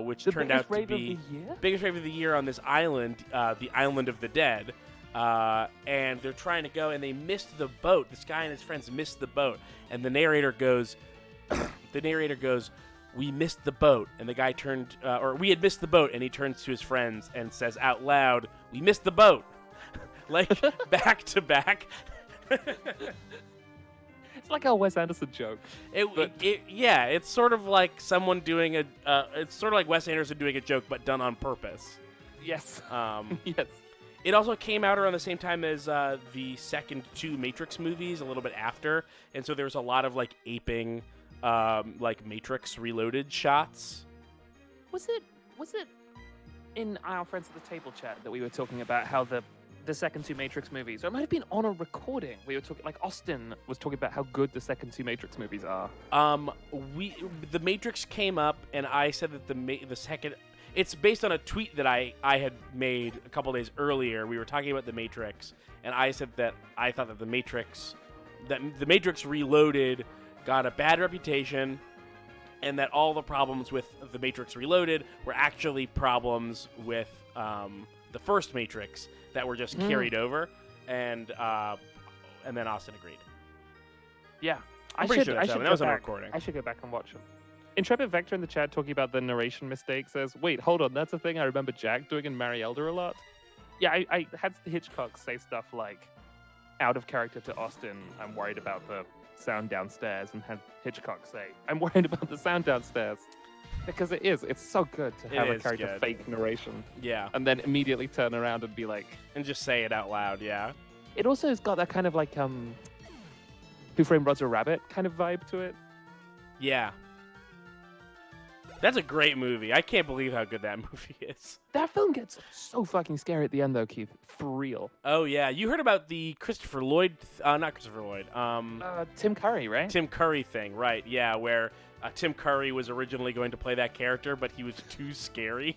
which turned out to be the year? biggest rave of the year on this island, the Island of the Dead. and they're trying to go, and they missed the boat. This guy and his friends missed the boat, and the narrator goes, "We missed the boat," and the guy turned, or we had missed the boat, and he turns to his friends and says out loud, "We missed the boat," like back to back. It's like a Wes Anderson joke. Yeah, it's sort of like someone doing it's sort of like Wes Anderson doing a joke, but done on purpose. Yes. Yes. It also came out around the same time as the second 2 Matrix movies, a little bit after, and so there was a lot of like aping, like Matrix Reloaded shots. Was it in our Friends at the Table chat that we were talking about how the second 2 Matrix movies, or it might have been on a recording. We were talking, like Austin was talking about how good the second 2 Matrix movies are. The Matrix came up, and I said that the second. It's based on a tweet that I had made a couple days earlier. We were talking about the Matrix, and I said that I thought that the Matrix Reloaded got a bad reputation, and that all the problems with the Matrix Reloaded were actually problems with the first Matrix that were just carried over, and then Austin agreed. Yeah, I'm pretty sure that was on a recording. I should go back and watch them. Intrepid Vector in the chat talking about the narration mistake says, "Wait, hold on, that's a thing I remember Jack doing in Mary Elder a lot." Yeah, I had Hitchcock say stuff like, out of character to Austin, "I'm worried about the sound downstairs," and had Hitchcock say, "I'm worried about the sound downstairs." Because it's so good to have a character fake narration. Yeah. And then immediately turn around and be like... And just say it out loud, yeah. It also has got that kind of like, Who Framed Roger Rabbit kind of vibe to it. Yeah. That's a great movie. I can't believe how good that movie is. That film gets so fucking scary at the end, though, Keith. For real. Oh, yeah. You heard about the Christopher Lloyd... not Christopher Lloyd. Tim Curry, right? Tim Curry thing, right. Yeah, where Tim Curry was originally going to play that character, but he was too scary.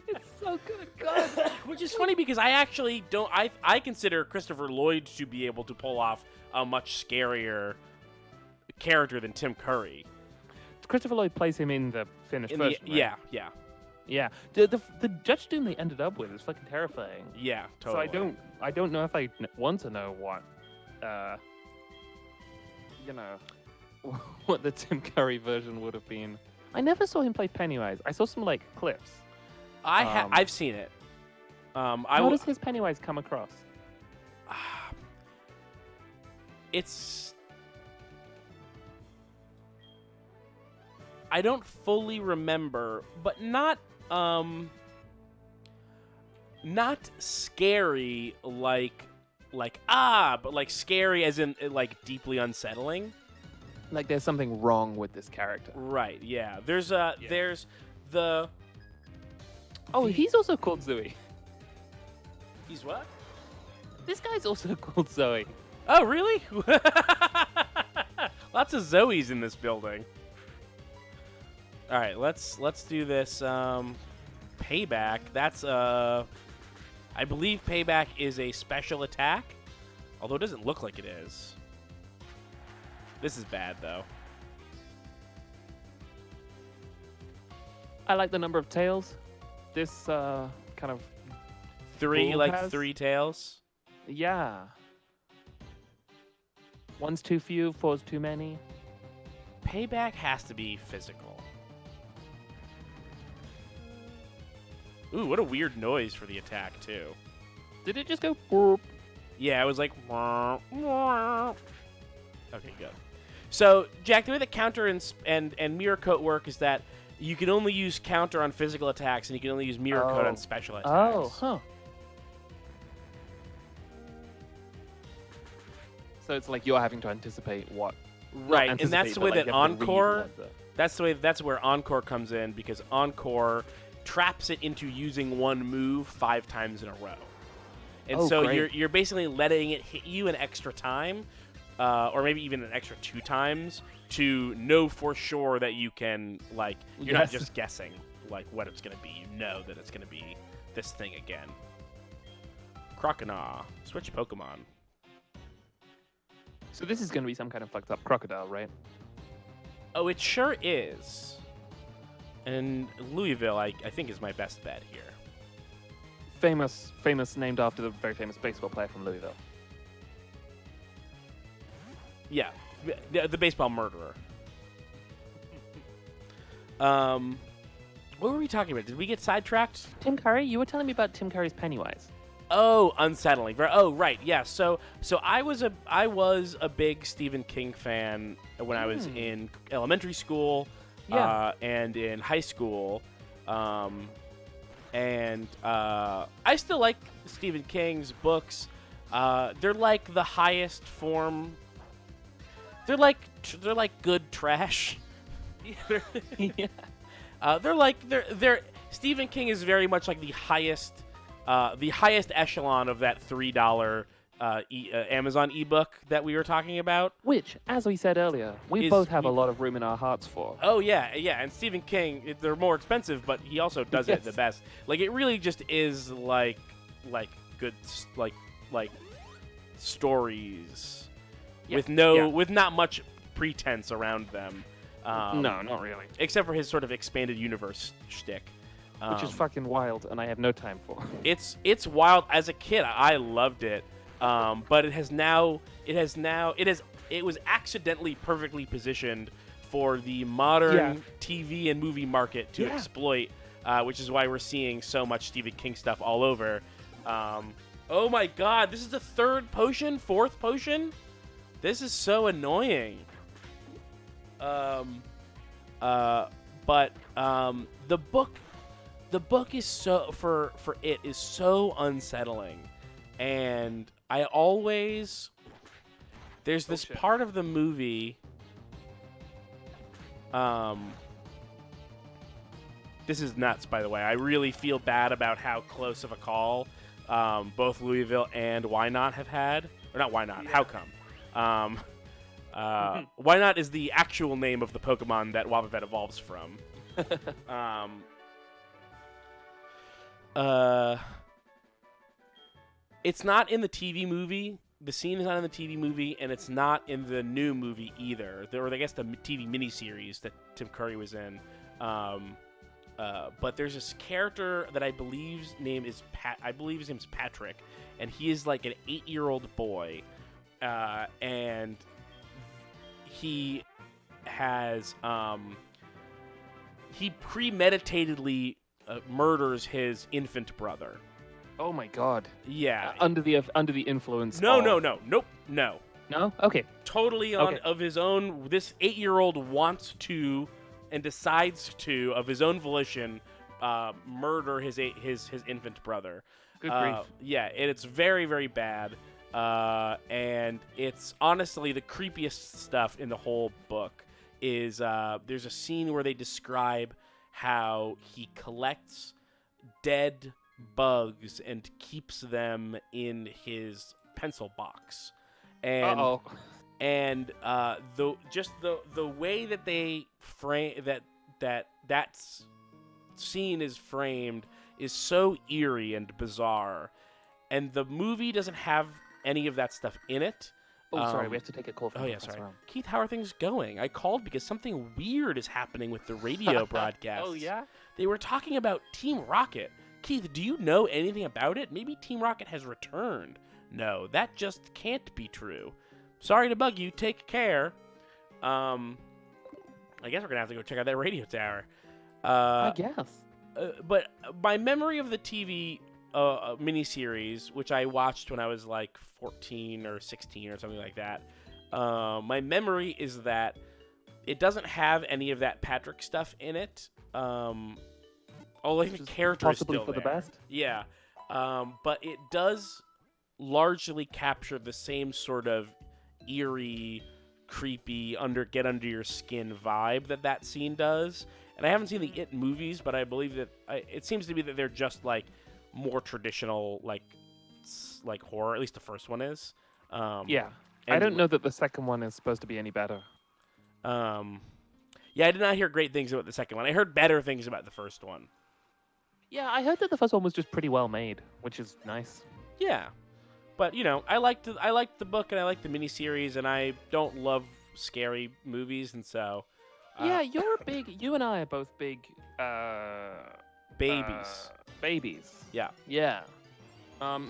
It's so good. God. Which is funny because I actually don't... I consider Christopher Lloyd to be able to pull off a much scarier character than Tim Curry. Christopher Lloyd plays him in the finished version, right? Yeah. The Judge Doom they ended up with is fucking terrifying. Yeah, totally. So I don't know if I want to know what, what the Tim Curry version would have been. I never saw him play Pennywise. I saw some like clips. I've seen it. How does his Pennywise come across? I don't fully remember, but not scary but like scary as in like deeply unsettling. Like there's something wrong with this character. Right, yeah. There's the he's also called Zooey. He's what? This guy's also called Zoe. Oh, really? Lots of Zoes in this building. All right, let's do this. Payback. That's I believe Payback is a special attack, although it doesn't look like it is. This is bad though. I like the number of tails. This kind of 3, like has. 3 tails. Yeah. 1's too few, 4's too many. Payback has to be physical. Ooh, what a weird noise for the attack, too. Did it just go... Boop? Yeah, it was like... Okay, good. So, Jack, the way that counter and mirror coat work is that you can only use counter on physical attacks, and you can only use mirror coat on special attacks. Oh, huh. So it's like you're having to anticipate what... Right, and that's the way that Encore... That's where Encore comes in, because Encore traps it into using one move 5 times in a row. And so great. you're basically letting it hit you an extra time, or maybe even an extra 2 times, to know for sure that you can, like, you're not just guessing, like, what it's going to be. You know that it's going to be this thing again. Croconaw. Switch Pokemon. So this is going to be some kind of fucked up crocodile, right? Oh, it sure is. And Louisville, I think, is my best bet here. famous named after the very famous baseball player from Louisville. Yeah, the baseball murderer. What were we talking about? Did we get sidetracked? Tim Curry? You were telling me about Tim Curry's Pennywise. Oh, unsettling. Oh, right. Yeah. So I was a big Stephen King fan when I was in elementary school, and in high school, and I still like Stephen King's books. They're like the highest form. They're like good trash. Yeah. They're Stephen King is very much like the highest echelon of that $3 Amazon ebook that we were talking about. Which, as we said earlier, we both have a lot of room in our hearts for. Oh yeah. And Stephen King, they're more expensive, but he also does it the best. Like it really just is like good like stories with not much pretense around them. No, not really. Except for his sort of expanded universe shtick. Which is fucking wild, and I have no time for. It's wild. As a kid, I loved it, but it was accidentally perfectly positioned for the modern TV and movie market to exploit, which is why we're seeing so much Stephen King stuff all over. Oh my God, this is the fourth potion. This is so annoying. But the book is so is so unsettling, and there's this part of the movie. This is nuts, by the way. I really feel bad about how close of a call both Louisville and Why Not have had, or not Why Not? How come? Why Not is the actual name of the Pokemon that Wobbuffet evolves from. It's not in the TV movie. The scene is not in the TV movie, and it's not in the new movie either. Or I guess the TV miniseries that Tim Curry was in. But there's this character that I believe his name is Patrick, and he is like an 8-year-old boy, and he has he premeditatedly murders his infant brother. Oh my God. Yeah. Under the influence. Nope. No. No? Okay. Totally of his own. This 8-year-old wants to and decides to, of his own volition, murder his infant brother. Good grief. Yeah, and it's very, very bad. And it's honestly the creepiest stuff in the whole book. Is there's a scene where they describe how he collects dead bugs and keeps them in his pencil box, and the way that they frame that scene is framed is so eerie and bizarre, and the movie doesn't have any of that stuff in it. Oh, sorry, we have to take a call from sorry. Keith, how are things going? I called because something weird is happening with the radio broadcast. Oh, yeah? They were talking about Team Rocket. Keith, do you know anything about it? Maybe Team Rocket has returned. No, that just can't be true. Sorry to bug you. Take care. I guess we're going to have to go check out that radio tower. I guess. But my memory of the TV miniseries, which I watched when I was like 14 or 16 or something like that, my memory is that it doesn't have any of that Patrick stuff in it. Although the character is still for there. The best. Yeah. But it does largely capture the same sort of eerie, creepy, get under your skin vibe that scene does. And I haven't seen the It movies, but I believe that it seems to be that they're just like more traditional, like horror. At least the first one is. Yeah. I don't know that the second one is supposed to be any better. Yeah, I did not hear great things about the second one. I heard better things about the first one. Yeah, I heard that the first one was just pretty well made, which is nice. Yeah, but I liked the book and I liked the miniseries, and I don't love scary movies, and so. Yeah, you and I are both big. Babies. babies. Yeah. Yeah.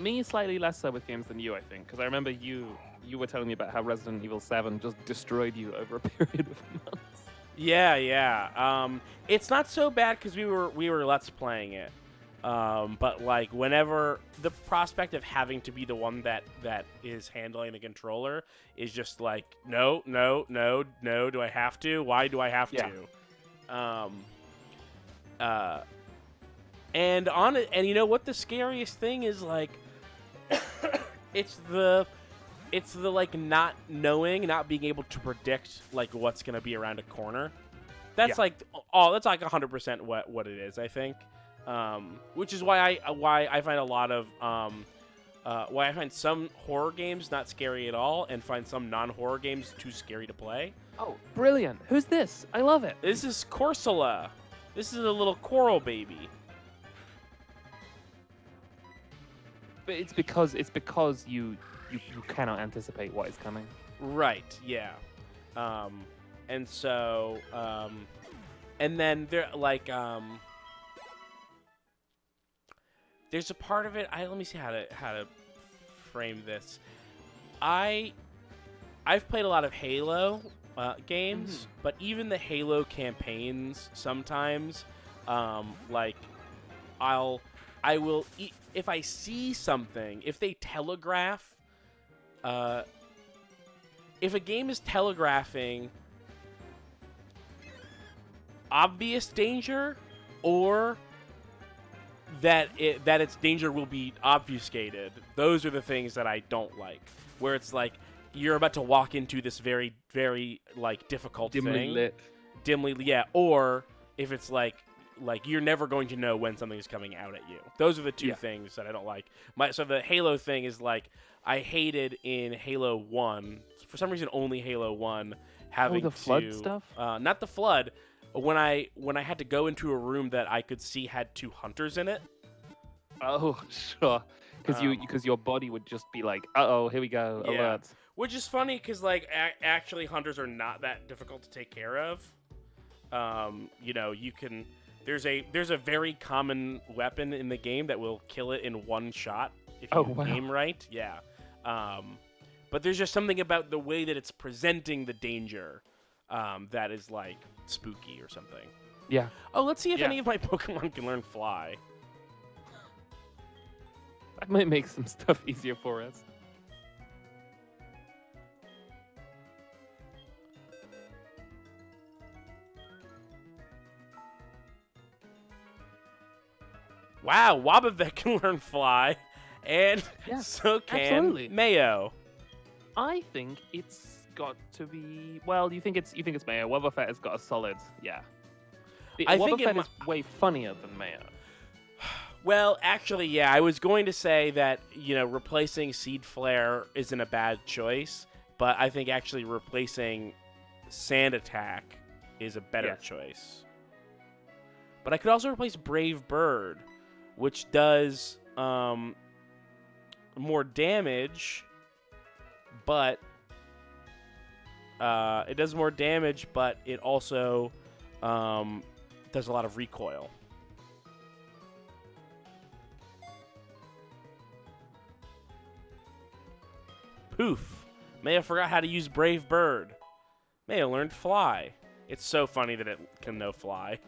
Me slightly less so with games than you, I think, because I remember you were telling me about how Resident Evil 7 just destroyed you over a period of months. Yeah. It's not so bad because we were Let's Playing it. But like whenever the prospect of having to be the one that is handling the controller is just like no, do I have to? Why do I have to? And you know what the scariest thing is, like it's the like not knowing, not being able to predict like what's gonna be around a corner. That's like 100% what it is, I think. Which is why I find a lot of why I find some horror games not scary at all, and find some non-horror games too scary to play. Oh, brilliant! Who's this? I love it. This is Corsola. This is a little coral baby. But it's because you cannot anticipate what is coming. Right. Yeah. And so and then there like there's a part of it. Let me see how to frame this. I've played a lot of Halo games, but even the Halo campaigns sometimes, like I will if I see something, if they telegraph, if a game is telegraphing obvious danger, or that its danger will be obfuscated, those are the things that I don't like. Where it's like you're about to walk into this very, very like difficult dimly lit, yeah. Or if it's like you're never going to know when something is coming out at you. Those are the two things that I don't like. So the Halo thing is like I hated in Halo 1 for some reason, only Halo 1 having the flood stuff. Not the flood. When I had to go into a room that I could see had 2 hunters in it. Oh, sure. Because your body would just be like, uh-oh, here we go, alert. Which is funny because like actually hunters are not that difficult to take care of. You know, you can. There's a very common weapon in the game that will kill it in one shot if you aim right. Yeah. But there's just something about the way that it's presenting the danger that is like spooky or something. Yeah. Oh, let's see if any of my Pokemon can learn Fly. That might make some stuff easier for us. Wow, Wobbuffet can learn Fly, and so can Mayo. I think it's got to be. Well, you think it's Mayo. Wobbuffet has got a solid, Wobbuffet is way funnier than Mayo. Well, actually, yeah. I was going to say that replacing Seed Flare isn't a bad choice, but I think actually replacing Sand Attack is a better choice. But I could also replace Brave Bird, which does more damage, but it does more damage, but it also does a lot of recoil. Poof. Maya forgot how to use Brave Bird. Maya learned Fly. It's so funny that it can know Fly.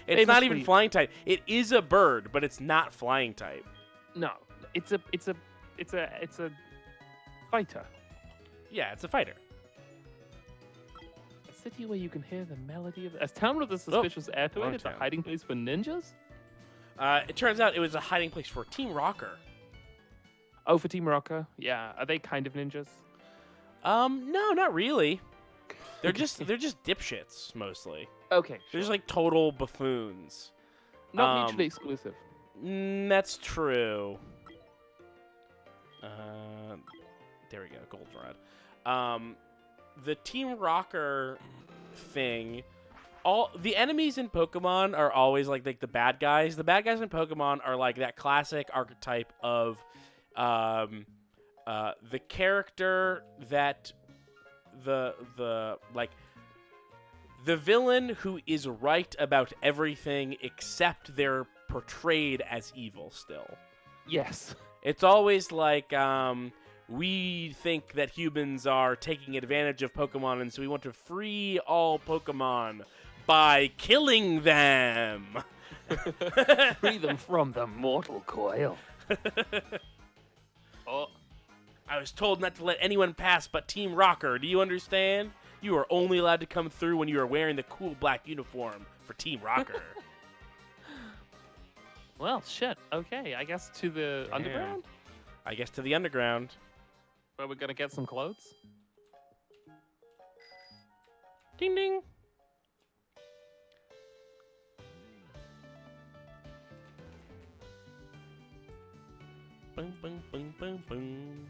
It's not even flying type. It is a bird, but it's not flying type. No, it's a fighter. Yeah, it's a fighter. A city where you can hear the melody of a town with a suspicious air to it. It's a hiding place for ninjas. It turns out it was a hiding place for Team Rocker. Oh, for Team Rocker? Yeah. Are they kind of ninjas? No, not really. They're just dipshits mostly. Okay. They're just like total buffoons. Not mutually exclusive. That's true. There we go, Goldenrod. The Team Rocker thing. All the enemies in Pokemon are always like the bad guys. The bad guys in Pokemon are like that classic archetype of the character that the The villain who is right about everything except they're portrayed as evil still. Yes. It's always like, we think that humans are taking advantage of Pokemon, and so we want to free all Pokemon by killing them. Free them from the mortal coil. Oh. I was told not to let anyone pass but Team Rocker. Do you understand? You are only allowed to come through when you are wearing the cool black uniform for Team Rocker. Well, shit. Okay, I guess to the Damn. underground? I guess to the underground. Where we're gonna get some clothes? Ding ding. Boom, boom, boom, boom, boom.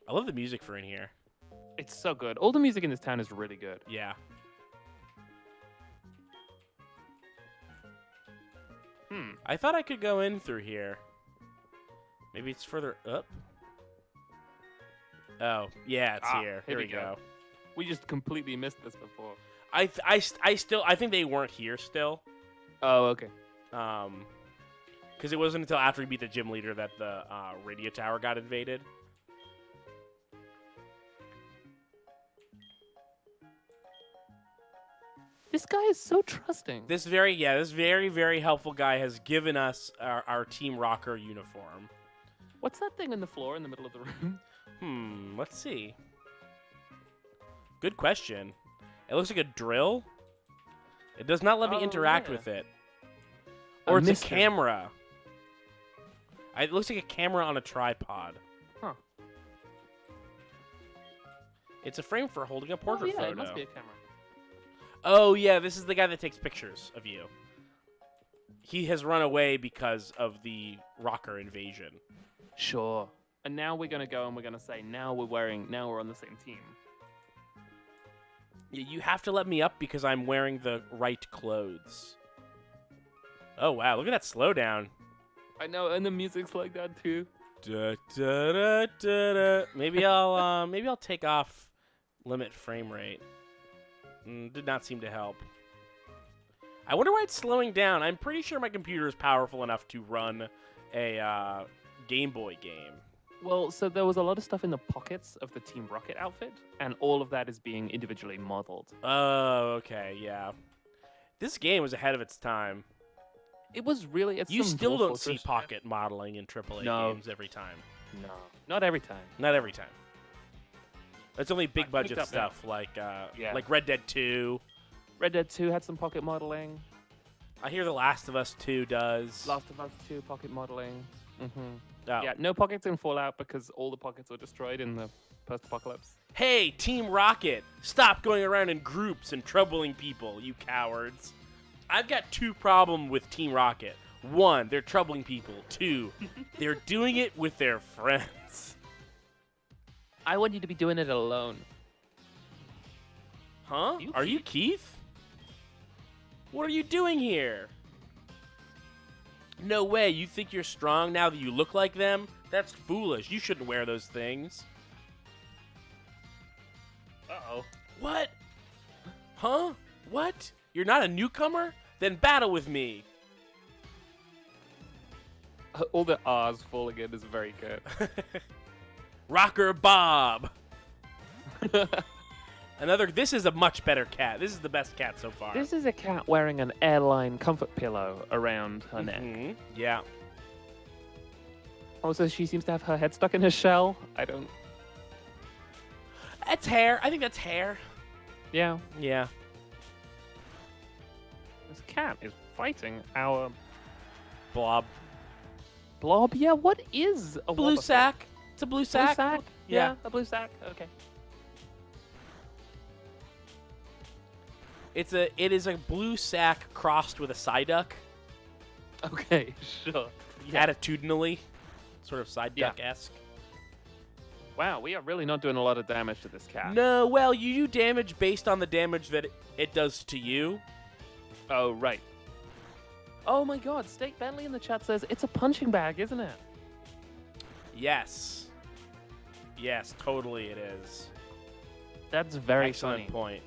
I love the music for in here. It's so good. All the music in this town is really good. Yeah. I thought I could go in through here. Maybe it's further up? Oh, yeah, it's here. Here we go. We just completely missed this before. I think they weren't here still. Oh, okay. Because it wasn't until after we beat the gym leader that the radio tower got invaded. This guy is so trusting. This very, very helpful guy has given us our Team Rocker uniform. What's that thing on the floor in the middle of the room? Let's see. Good question. It looks like a drill. It does not let me interact with it. Or it's a camera. It looks like a camera on a tripod. Huh. It's a frame for holding a portrait photo. It must be a camera. Oh, yeah, this is the guy that takes pictures of you. He has run away because of the rocker invasion. Sure. And now we're going to go and we're going to say, now we're on the same team. Yeah, you have to let me up because I'm wearing the right clothes. Oh, wow, look at that slowdown. I know, and the music's like that too. Da, da, da, da, da. Maybe I'll take off limit frame rate. Did not seem to help. I wonder why it's slowing down. I'm pretty sure my computer is powerful enough to run a Game Boy game. Well, so there was a lot of stuff in the pockets of the Team Rocket outfit, and all of that is being individually modeled. Oh, okay, yeah. This game was ahead of its time. It was really... You still don't see pocket modeling in AAA games every time. No, not every time. Not every time. It's only big budget stuff like Red Dead 2. Red Dead 2 had some pocket modeling. I hear The Last of Us 2 does. Last of Us 2 pocket modeling. Mm-hmm. Oh. Yeah, no pockets in Fallout because all the pockets were destroyed in the post-apocalypse. Hey, Team Rocket! Stop going around in groups and troubling people, you cowards. I've got two problems with Team Rocket. One, they're troubling people. Two, they're doing it with their friends. I want you to be doing it alone. Huh? Are you Keith? What are you doing here? No way, you think you're strong now that you look like them? That's foolish. You shouldn't wear those things. Uh-oh. What? Huh? What? You're not a newcomer? Then battle with me. All the R's falling in is very good. Rocker Bob. This is a much better cat. This is the best cat so far. This is a cat wearing an airline comfort pillow around her neck. Yeah. Also, she seems to have her head stuck in her shell. I don't... That's hair. I think that's hair. Yeah. Yeah. This cat is fighting our... Blob. Blob? Yeah, what is a blue Wobbuffet? sack? It's a blue sack. Blue sack? Yeah, a blue sack. Okay. It is a blue sack crossed with a Psyduck. Okay, sure. Yeah. Attitudinally. Sort of Psyduck-esque. Wow, we are really not doing a lot of damage to this cat. No, well, you do damage based on the damage that it does to you. Oh, right. Oh my god, Steak Bentley in the chat says it's a punching bag, isn't it? Yes. Yes, totally it is. That's very Excellent funny.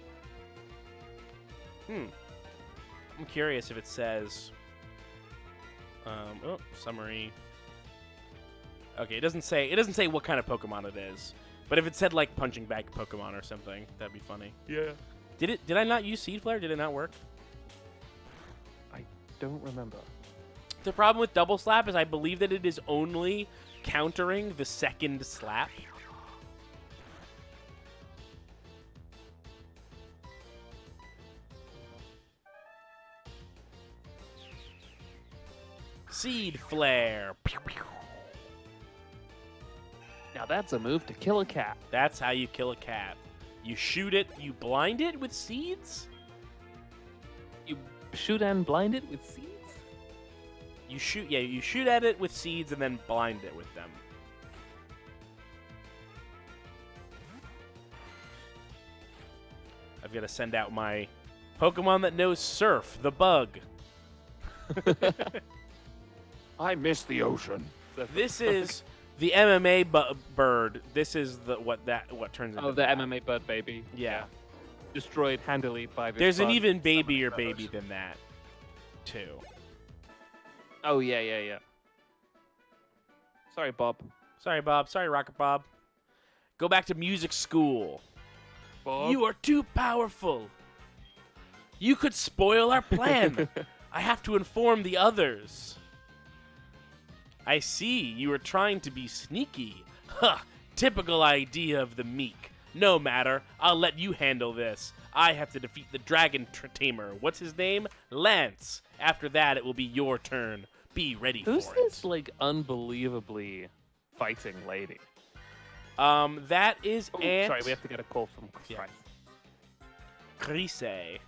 point. I'm curious if it says... summary. Okay, it doesn't say what kind of Pokemon it is. But if it said, like, punching bag Pokemon or something, that'd be funny. Yeah. Did I not use Seed Flare? Did it not work? I don't remember. The problem with Double Slap is I believe that it is only countering the second slap. Seed Flare. Pew, pew. Now that's a move to kill a cat. That's how you kill a cat. You shoot it, you blind it with seeds? You shoot and blind it with seeds? You shoot at it with seeds and then blind it with them. I've got to send out my Pokemon that knows Surf, the bug. I miss the ocean. This is the MMA bird. This is what turns into the that. MMA bird baby. Yeah. Destroyed handily by this There's an bug. even babier baby than that, too. Oh, yeah. Sorry, Bob. Sorry, Bob. Sorry, Rocket Bob. Go back to music school. Bob? You are too powerful. You could spoil our plan. I have to inform the others. I see. You are trying to be sneaky. Huh. Typical idea of the meek. No matter. I'll let you handle this. I have to defeat the dragon tamer. What's his name? Lance. After that, it will be your turn. Be ready Who's for this, it. like, unbelievably fighting lady? That is Oh, Aunt... sorry, we have to get a call from Yeah. Christ. Crise.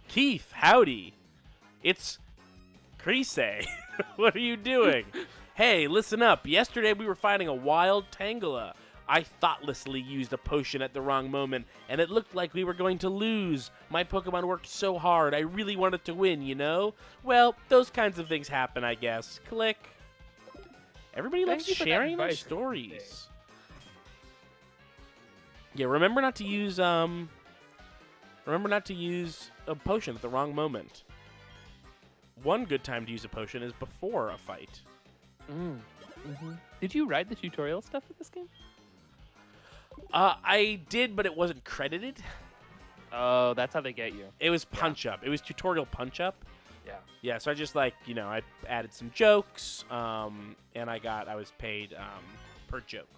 Keith, howdy. It's Crise. What are you doing? Hey, listen up. Yesterday we were fighting a wild Tangela. I thoughtlessly used a potion at the wrong moment, and it looked like we were going to lose. My Pokemon worked so hard. I really wanted to win, you know? Well, those kinds of things happen, I guess. Click. Everybody Thank loves you for that sharing their advice. stories. Yeah, remember not to use a potion at the wrong moment. One good time to use a potion is before a fight. Did you write the tutorial stuff for this game? I did, but it wasn't credited. Oh, that's how they get you. It was punch up. It was tutorial punch up. Yeah. Yeah, so I just I added some jokes, and I was paid per joke.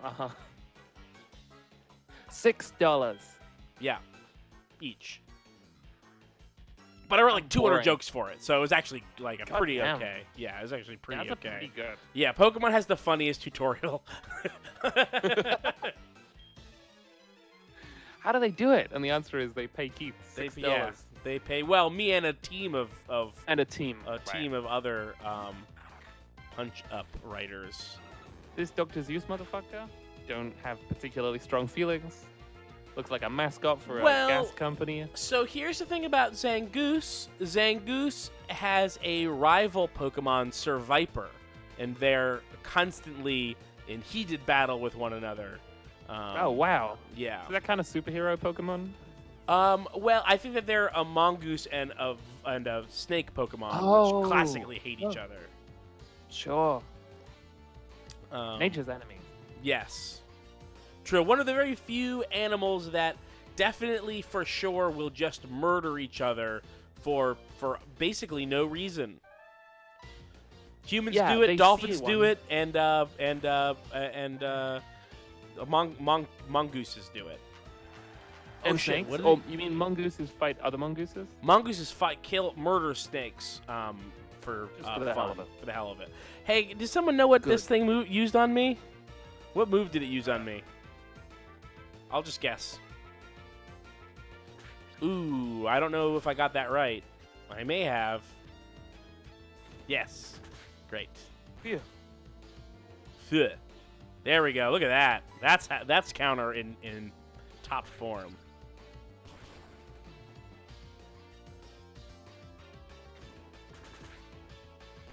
Uh-huh. $6. Yeah, each. But I wrote like 200 boring. jokes for it, so it was actually like a God pretty damn. okay. Yeah, it was actually pretty That's okay. pretty good. Yeah, Pokemon has the funniest tutorial. How do they do it? And the answer is they pay Keith $6. They pay me and a team of And a team. team of other punch up writers. This Dr. Zeus motherfucker don't have particularly strong feelings. Looks like a mascot for a gas company. So here's the thing about Zangoose. Zangoose has a rival Pokemon, Surviper, and they're constantly in heated battle with one another. Oh, wow. Yeah. Is that kind of superhero Pokemon? Well, I think that they're a mongoose and a snake Pokemon, Oh. which classically hate each other. Sure. Nature's enemies. Yes. True. One of the very few animals that definitely for sure will just murder each other for basically no reason. Humans do it, dolphins do it, and mongooses do it. And snakes? What Oh, you mean mongooses fight other mongooses? Mongooses murder snakes for Just for the fun, hell of it. for the hell of it. Hey, does someone know what Good. this thing used on me? What move did it use on me? I'll just guess. Ooh, I don't know if I got that right. I may have. Yes. Great. Phew. Phew. There we go. Look at that. That's counter in top form.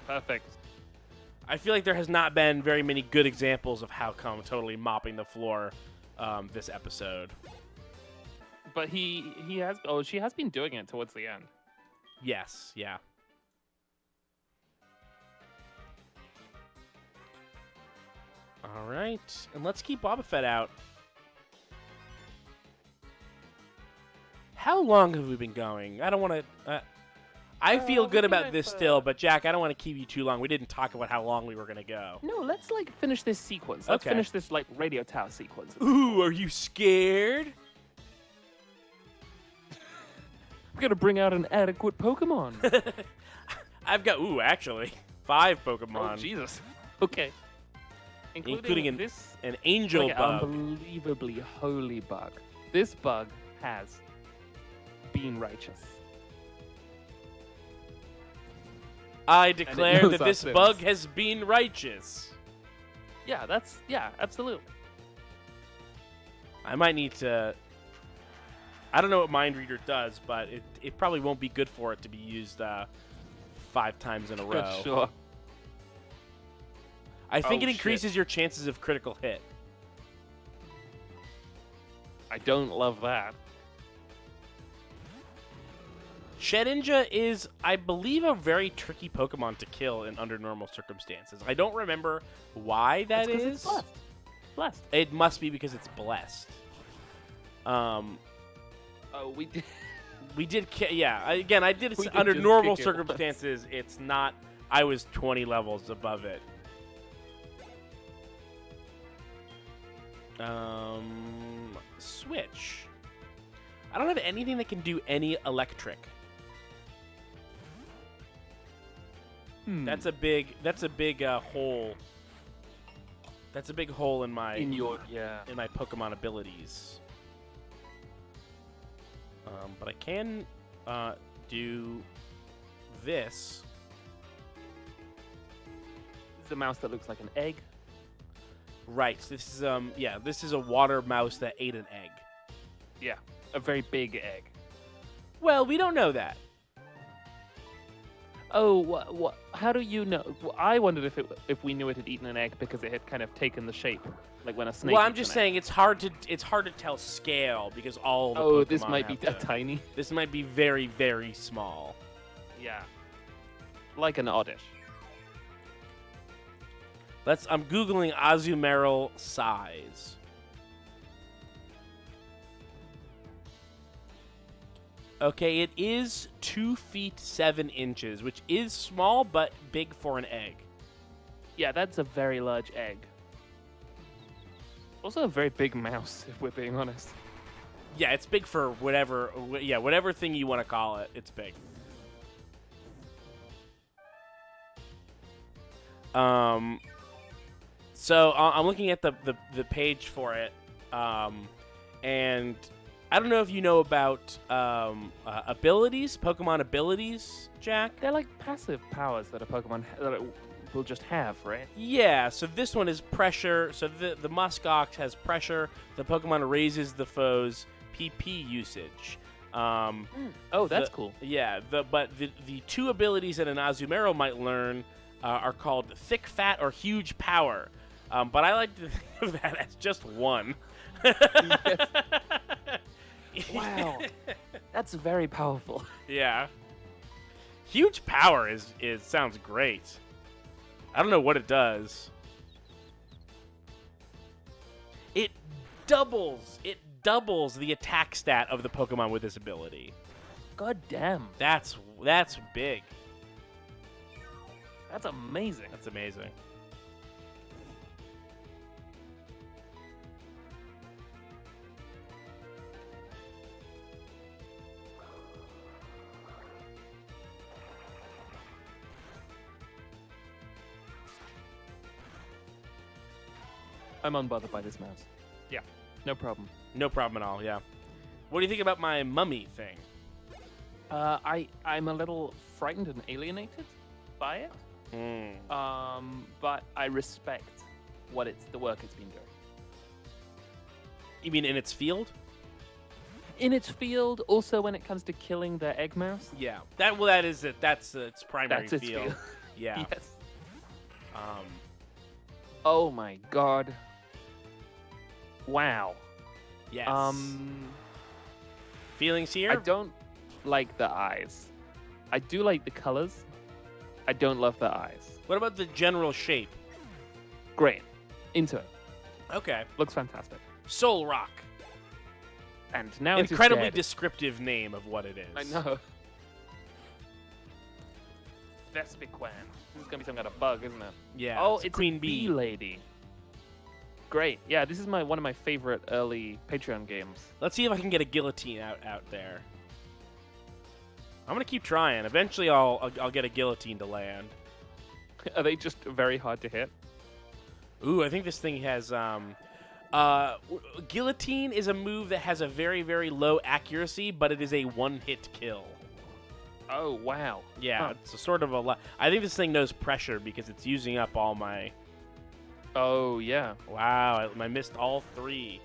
Perfect. I feel like there has not been very many good examples of how come totally mopping the floor this episode. But he has. Oh, she has been doing it towards the end. Yes, yeah. All right, and let's keep Wobbuffet out. How long have we been going? I don't want to... I feel good about this still, but Jack, I don't want to keep you too long. We didn't talk about how long we were going to go. No, let's like finish this sequence. Let's finish this like radio tower sequence. Ooh, are you scared? We're gonna bring out an adequate Pokemon. I've got, actually, 5 Pokemon. Oh, Jesus. Okay. Including an angel like bug. An unbelievably holy bug. This bug has been righteous. I declare that this bug has been righteous. Yeah, absolutely. I might need to... I don't know what Mind Reader does, but it probably won't be good for it to be used 5 times in a row. Sure. I think it increases your chances of critical hit. I don't love that. Shedinja is, I believe, a very tricky Pokemon to kill under normal circumstances. I don't remember why that is. It's blessed. It must be because it's blessed. Oh, we did. We did, yeah. Again, I did We under just normal kick it once. circumstances. It's not. I was 20 levels above it. Switch. I don't have anything that can do any electric. That's a big hole. That's a big hole in my in my Pokemon abilities. But I can do this. This is a mouse that looks like an egg. Right. This is this is a water mouse that ate an egg. Yeah, a very big egg. Well, we don't know that. Oh, what? How do you know? Well, I wondered if we knew it had eaten an egg because it had kind of taken the shape, like when a snake. Well, I'm eats just an saying it's hard to tell scale because all the Pokemon this might be have tiny. This might be very, very small. Yeah, like an Oddish. I'm googling Azumarill size. Okay, it is 2 feet 7 inches, which is small but big for an egg. Yeah, that's a very large egg. Also a very big mouse, if we're being honest. Yeah, it's big for whatever thing you want to call it. It's big. So I'm looking at the page for it, and I don't know if you know about abilities, Pokemon abilities, Jack. They're like passive powers that a Pokemon that it will just have, right? Yeah, so this one is pressure. So the Muskox has pressure. The Pokemon raises the foe's PP usage. Oh, that's cool. Yeah, but the 2 abilities that an Azumarill might learn are called Thick Fat or Huge Power. But I like to think of that as just one. Wow, that's very powerful. Yeah. Huge Power is sounds great. I don't know what it does. It doubles the attack stat of the Pokemon with this ability. God damn. That's big. That's amazing. That's amazing. I'm unbothered by this mouse. Yeah, no problem. No problem at all, yeah. What do you think about my mummy thing? I'm a little frightened and alienated by it. But I respect the work it's been doing. You mean in its field? In its field, also when it comes to killing the egg mouse. Yeah. That is it. That's its primary That's its field. field. Yeah. Yes. Um, Oh my god. Wow. yes. Feelings I here? don't like the eyes. I do like the colors. I don't love the eyes. What about the general shape? Great. Into it. Okay. Looks fantastic. Soul Rock. And now Incredibly it is descriptive name of what it is. dead. I know. Vespiquen. This is gonna be some kind of bug, isn't it? Yeah. Oh, a it's Queen a Bee. bee lady. Great. Yeah, this is one of my favorite early Patreon games. Let's see if I can get a guillotine out there. I'm gonna keep trying. Eventually, I'll get a guillotine to land. Are they just very hard to hit? Ooh, I think this thing has guillotine is a move that has a very, very low accuracy, but it is a one-hit kill. Oh wow. Yeah, Huh. it's a sort of a lot. I think this thing knows pressure because it's using up all my. Oh yeah. Wow, I missed all 3.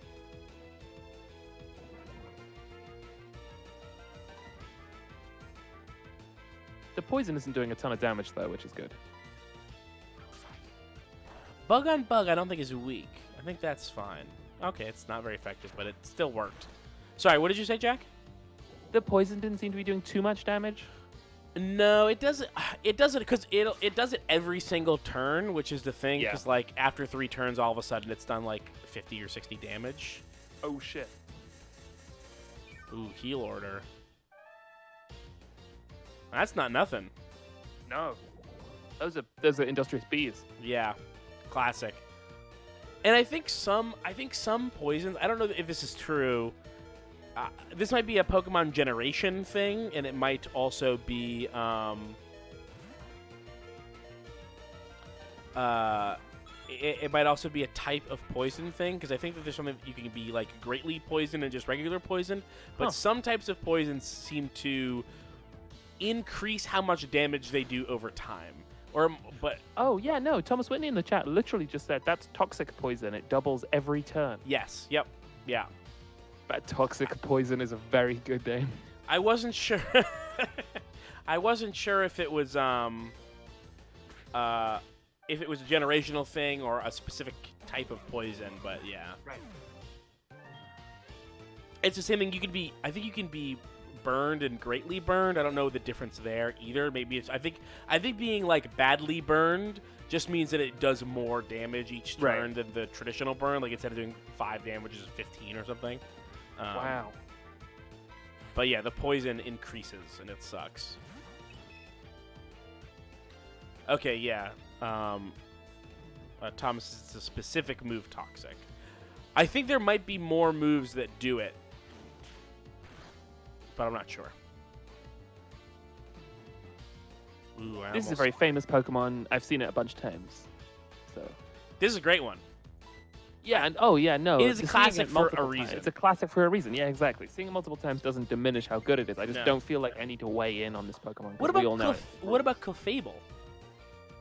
The poison isn't doing a ton of damage though, which is good. Bug on bug, I don't think is weak. I think that's fine. Okay, it's not very effective, but it still worked. Sorry, what did you say, Jack? The poison didn't seem to be doing too much damage. No, it doesn't. It doesn't because it does it every single turn, which is the thing. Yeah. Because like after 3 turns, all of a sudden it's done like 50 or 60 damage. Oh shit. Ooh, heal order. That's not nothing. No. Those are industrious bees. Yeah, classic. And I think some poisons. I don't know if this is true. This might be a Pokemon generation thing, and it might also be it might also be a type of poison thing, because I think that there's something that you can be like greatly poisoned and just regular poison, but Huh. some types of poisons seem to increase how much damage they do over time. But Oh yeah, no. Thomas Whitney in the chat literally just said that's toxic poison. It doubles every turn. yes, yep, yeah. That toxic poison is a very good name. I wasn't sure. I wasn't sure if it was a generational thing or a specific type of poison, but yeah. Right. It's the same thing. I think you can be burned and greatly burned. I don't know the difference there either. Maybe it's. I think being like badly burned just means that it does more damage each turn Right. than the traditional burn. Like instead of doing 5 damage, it's 15 or something. Wow. But yeah, the poison increases, and it sucks. Okay, yeah. Thomas, it's a specific move toxic. I think there might be more moves that do it, but I'm not sure. Ooh, This is a very famous Pokemon. I've seen it a bunch of times. So. This is a great one. Yeah, and oh yeah, no. It is a seeing classic it for a multiple times- reason. It's a classic for a reason. Yeah, exactly. Seeing it multiple times doesn't diminish how good it is. I just No. don't feel like I need to weigh in on this Pokemon. 'Cause What we all know about it. what about Clefable?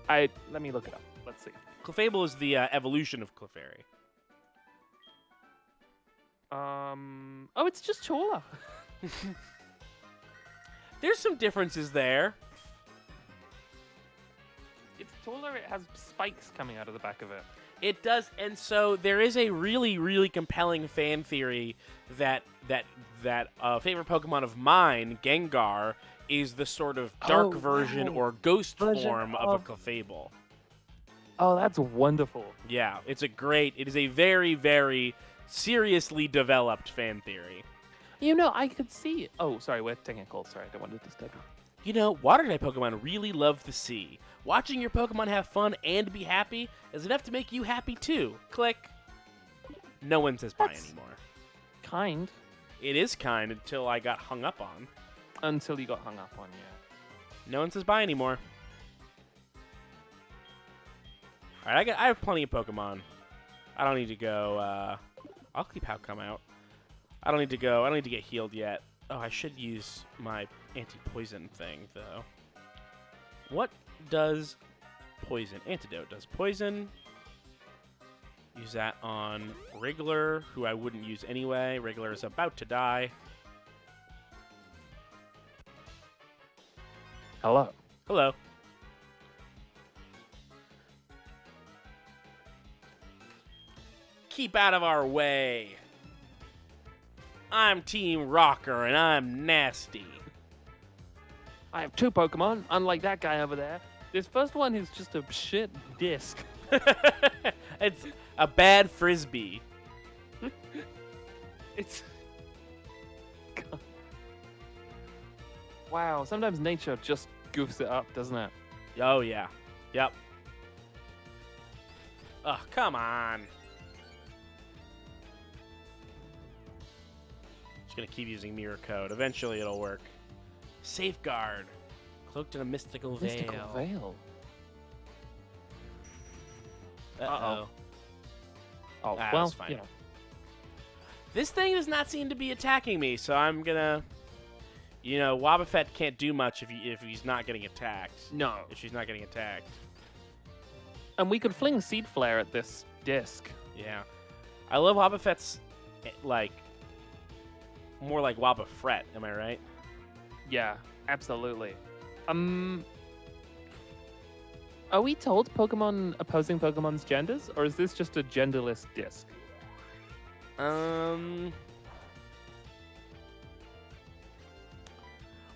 Let me look it up. Let's see. Clefable is the evolution of Clefairy. Oh, it's just Chola. There's some differences there. It's taller. It has spikes coming out of the back of it. It does, and so there is a really, really compelling fan theory that favorite Pokemon of mine, Gengar, is the sort of dark Oh, version wow. or ghost Version form of a of- Clefable. Oh, that's wonderful. Yeah, it is a very, very seriously developed fan theory. You know, I could see it. Oh, sorry, we're taking a call. Sorry, I don't want to disturb you. You know, water type Pokemon really love the sea. Watching your Pokemon have fun and be happy is enough to make you happy too. Click. No one says bye That's- anymore. Kind. It is kind until I got hung up on. Until you got hung up on, yeah. No one says bye anymore. All right, I have plenty of Pokemon. I don't need to go. I'll keep how come out. I don't need to go. I don't need to get healed yet. Oh, I should use my anti-poison thing though. What does poison? Antidote does poison. Use that on Wriggler, who I wouldn't use anyway. Wriggler is about to die. Hello. Hello. Keep out of our way. I'm Team Rocker, and I'm nasty. I have 2 Pokemon, unlike that guy over there. This first one is just a shit disc. It's a bad frisbee. It's... God. Wow, sometimes nature just goofs it up, doesn't it? Oh, yeah. Yep. Oh, come on. Just gonna keep using mirror code. Eventually it'll work. Safeguard. Cloaked in a mystical veil. Mystical veil. Uh-oh. Oh, Ah, well, that's fine. you know. This thing does not seem to be attacking me, so I'm gonna... You know, Wobbuffet can't do much if he's not getting attacked. No. If she's not getting attacked. And we could fling Seed Flare at this disc. Yeah. I love Wobbuffet's, like, more like Wobbuffet, am I right? Yeah, absolutely. Are we told Pokemon opposing Pokemon's genders, or is this just a genderless disc?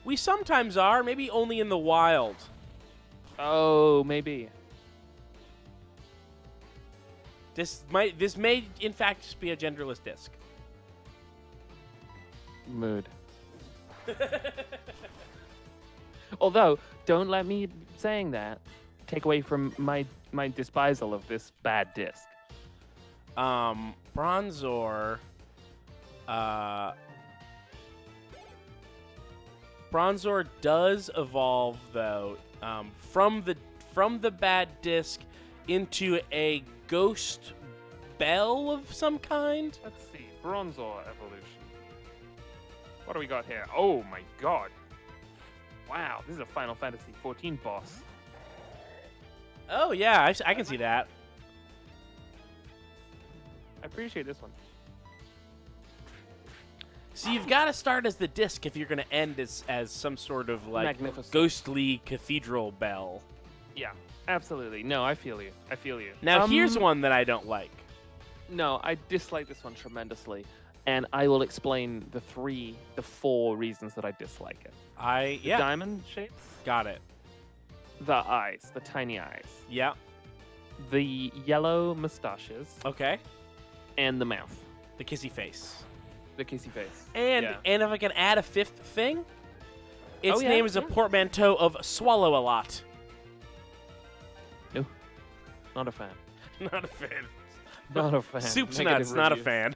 We sometimes are, maybe only in the wild. Oh, maybe. This may in fact just be a genderless disc. Mood. Although, don't let me saying that take away from my despisal of this bad disc. Bronzor. Bronzor does evolve though, from the bad disc into a ghost bell of some kind. Let's see, Bronzor evolution. What do we got here? Oh my god! Wow, this is a Final Fantasy XIV boss. Oh yeah, I can see that. I appreciate this one. So you've got to start as the disc if you're going to end as some sort of like Magnificent. ghostly cathedral bell. Yeah, absolutely. No, I feel you. I feel you. Now here's one that I don't like. No, I dislike this one tremendously, and I will explain the 4 reasons that I dislike it. The diamond shapes, Got it. the eyes, the tiny eyes, Yeah. the yellow mustaches, Okay. and the mouth, The kissy face. the kissy face. And Yeah. and if I can add a 5th thing, its yeah, name is a yeah. portmanteau of swallow a lot. No, not a fan. Not a fan. Not a fan. Soup's Negative nuts. Not a reviews. fan.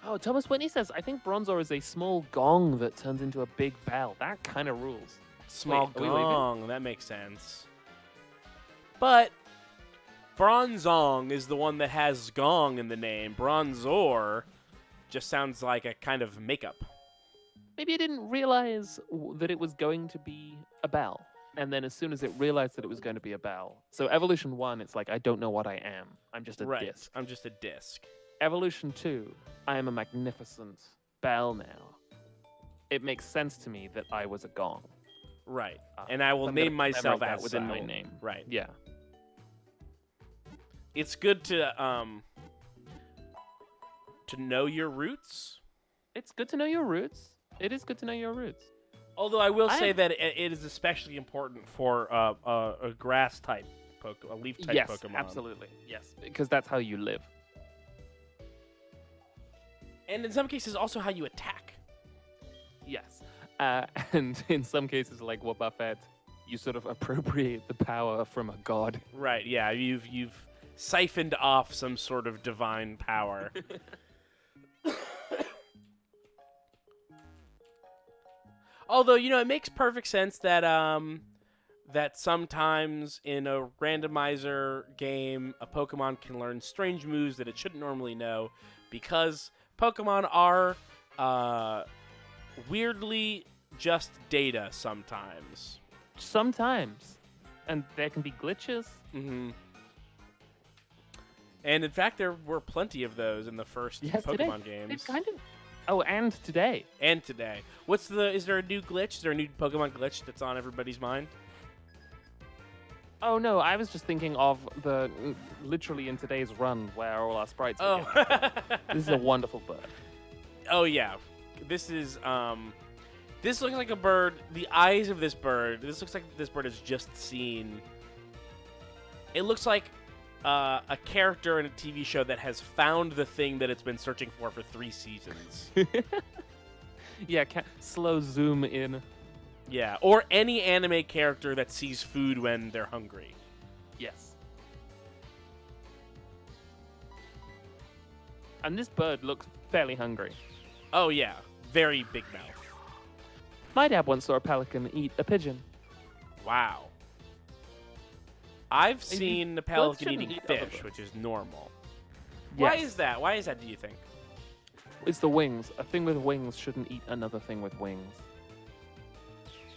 Oh, Thomas Whitney says, I think Bronzor is a small gong that turns into a big bell. That kind of rules. Small Wait, are we leaving? gong. That makes sense. But Bronzong is the one that has gong in the name. Bronzor just sounds like a kind of makeup. Maybe it didn't realize that it was going to be a bell. And then as soon as it realized that it was going to be a bell. So Evolution 1, it's like, I don't know what I am. I'm just a Right. disc. I'm just a disc. Evolution 2, I am a magnificent bell now. It makes sense to me that I was a gong. Right. And I will I'm name gonna myself commemorate as that within so. my name. Right. Yeah. It's good to know your roots. It's good to know your roots. It is good to know your roots. Although I will say that it is especially important for a grass type a leaf type Yes, Pokemon. absolutely. Yes, because that's how you live. And in some cases, also how you attack. Yes. And in some cases, like Wobbuffet, you sort of appropriate the power from a god. Right. Yeah. You've siphoned off some sort of divine power. Although, you know, it makes perfect sense that that sometimes in a randomizer game, a Pokemon can learn strange moves that it shouldn't normally know, because Pokemon are weirdly just data sometimes. Sometimes. And there can be glitches. Mm-hmm. And in fact, there were plenty of those in the first Pokemon games. They've kind of... Oh, and today. And today. Is there a new glitch? Is there a new Pokemon glitch that's on everybody's mind? Oh no, I was just thinking of the literally in today's run where all our sprites. Were Oh. getting. This is a wonderful bird. Oh yeah, this is this looks like a bird. The eyes of this bird. This looks like this bird has just seen. It looks like a character in a TV show that has found the thing that it's been searching for 3 seasons. Yeah, slow zoom in. Yeah, or any anime character that sees food when they're hungry. Yes. And this bird looks fairly hungry. Oh yeah, very big mouth. My dad once saw a pelican eat a pigeon. Wow. I've Maybe seen the birds pelican shouldn't eating eat other fish, birds. which is normal. Why Yes. is that? Why is that, do you think? It's the wings. A thing with wings shouldn't eat another thing with wings.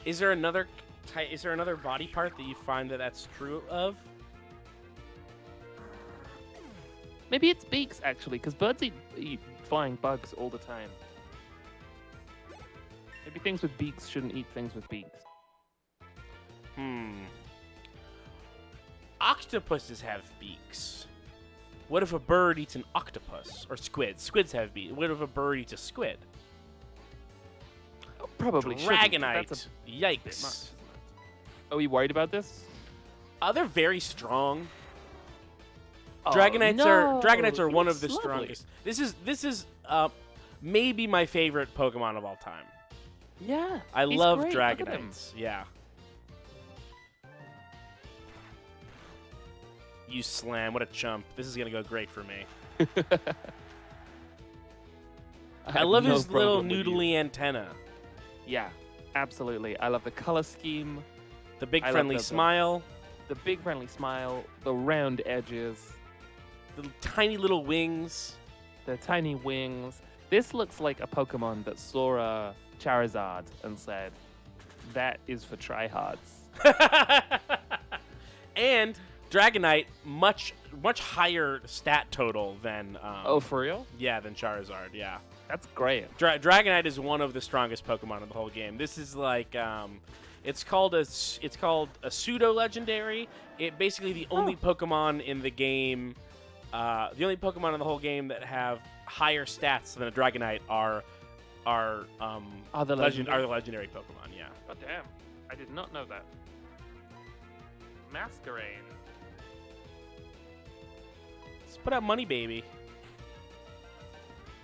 Is there another body part that you find that's true of? Maybe it's beaks, actually, because birds eat flying bugs all the time. Maybe things with beaks shouldn't eat things with beaks. Octopuses have beaks. What if a bird eats an octopus? Or squid? Squids have beaks. What if a bird eats a squid? Oh, probably shouldn't, but Dragonite. that's a bit much, Yikes. isn't it? Are you worried about this? They're very strong. Oh, Dragonites are He one looks of the lovely. strongest. This is maybe my favorite Pokemon of all time. Yeah. I he's love great. Look at him. Dragonites. Yeah. You slam. What a chump. This is going to go great for me. I have love no his little problem with you. noodly antenna. Yeah, absolutely. I love the color scheme, The big I love friendly the- smile. the big friendly smile, the round edges, The tiny little wings. the tiny wings. This looks like a Pokemon that saw a Charizard and said, "That is for tryhards." And Dragonite, much higher stat total than Oh, for real? than Charizard. Yeah. That's great. Dragonite is one of the strongest Pokemon in the whole game. This is like it's called a pseudo legendary. It basically the only Pokemon in the game, the only Pokemon in the whole game that have higher stats than a Dragonite are the legendary? the legendary Pokemon. Yeah. Oh, damn. I did not know that. Masquerade. Let's put out money, baby.